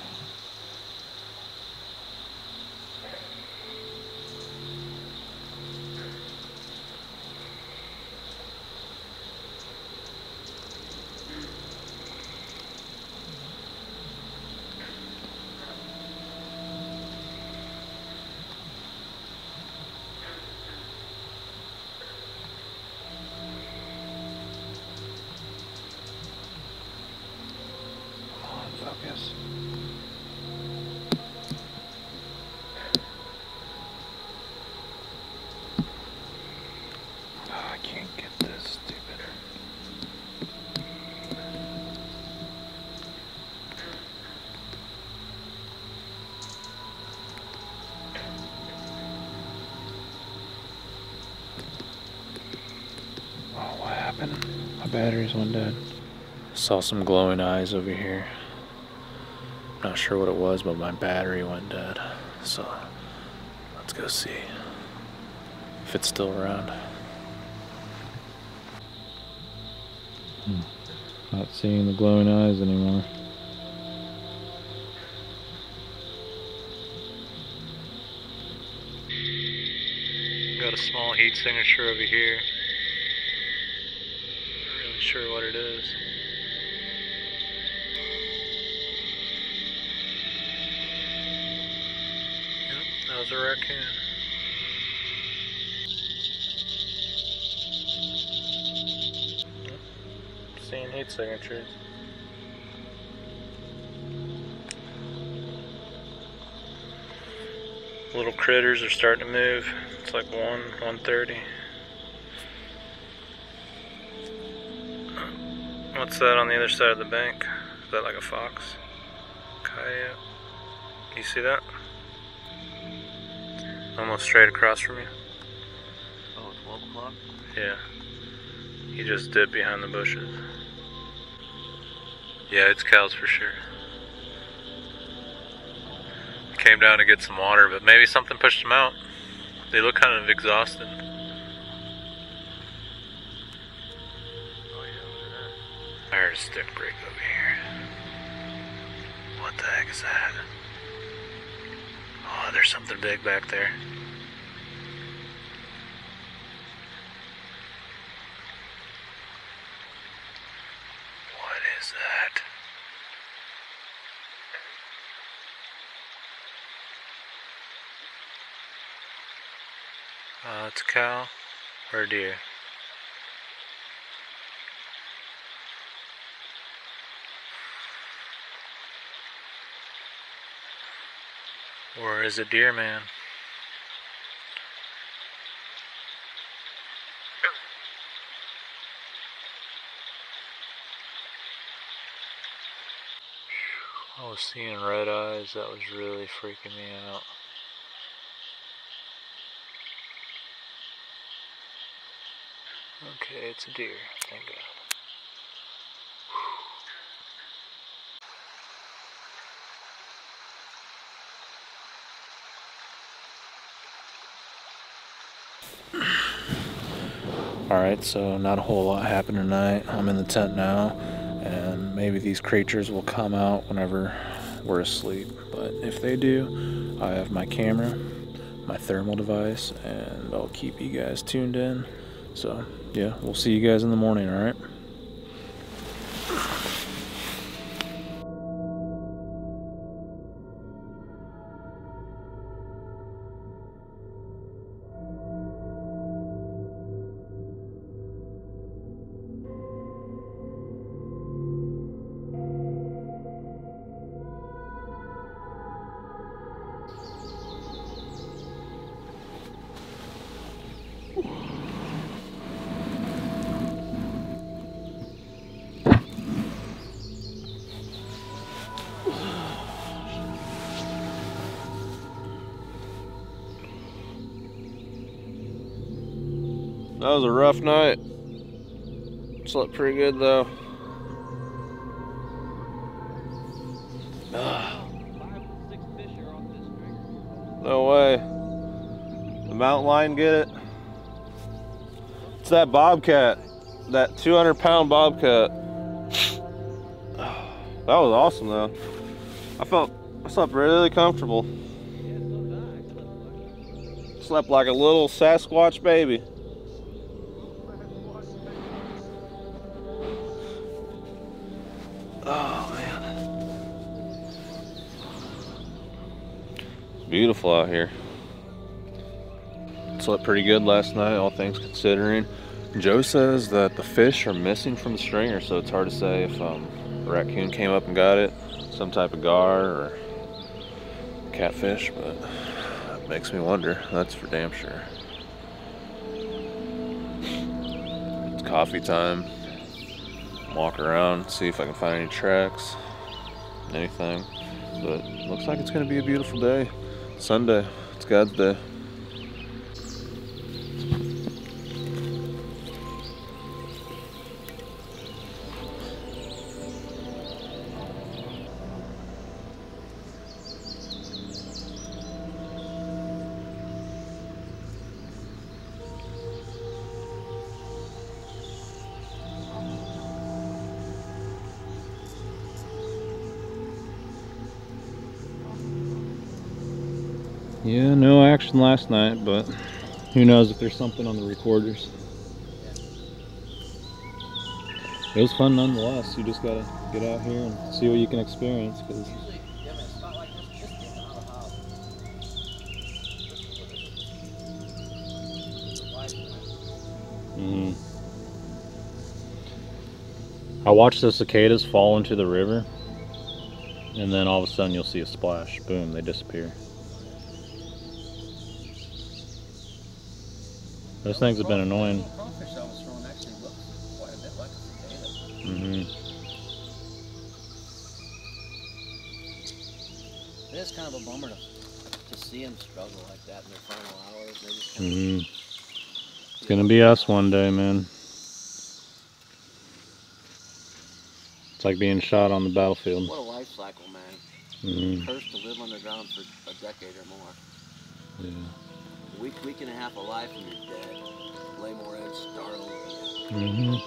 Focus. Oh, I can't get this stupid. Oh, what happened? My batteries went dead. Saw some glowing eyes over here. Not sure what it was, but my battery went dead. So let's go see if it's still around. Not seeing the glowing eyes anymore. Got a small heat signature over here. Not really sure what it is. That was a raccoon. Seeing heat signatures. Little critters are starting to move. It's like 1:30. What's that on the other side of the bank? Is that like a fox? Coyote? You see that? Almost straight across from you. Oh, 12 o'clock? Yeah. He just dipped behind the bushes. Yeah, it's cows for sure. Came down to get some water, but maybe something pushed them out. They look kind of exhausted. Oh yeah, look at that. I heard a stick break over here. What the heck is that? Oh, there's something big back there. What is that? It's a cow or a deer. Or is it deer man? I was seeing red eyes. That was really freaking me out. Okay, it's a deer. Thank God. Alright, so not a whole lot happened tonight. I'm in the tent now, and maybe these creatures will come out whenever we're asleep. But if they do, I have my camera, my thermal device, and I'll keep you guys tuned in. So, yeah, we'll see you guys in the morning, alright? That was a rough night. Slept pretty good though. No way. The mountain lion get it? It's that bobcat. That 200-pound bobcat. That was awesome though. I slept really comfortable. Slept like a little Sasquatch baby. Oh man. It's beautiful out here. Slept pretty good last night, all things considering. Joe says that the fish are missing from the stringer, so it's hard to say if a raccoon came up and got it, some type of gar or catfish, but it makes me wonder. That's for damn sure. It's coffee time. Walk around, see if I can find any tracks, anything. But looks like it's gonna be a beautiful day. Sunday, it's God's day. Yeah, no action last night, but who knows if there's something on the recorders. It was fun nonetheless. You just gotta get out here and see what you can experience. Cause I watched the cicadas fall into the river, and then all of a sudden you'll see a splash. Boom, they disappear. Those things have been annoying. It is kind of a bummer to see them struggle like that in their final hours. They just kind of, It's gonna be us one day, man. It's like being shot on the battlefield. what a life cycle, man. Cursed to live underground for a decade or more. Yeah. Week and a half of life and you're dead. Lay more eggs, start over again.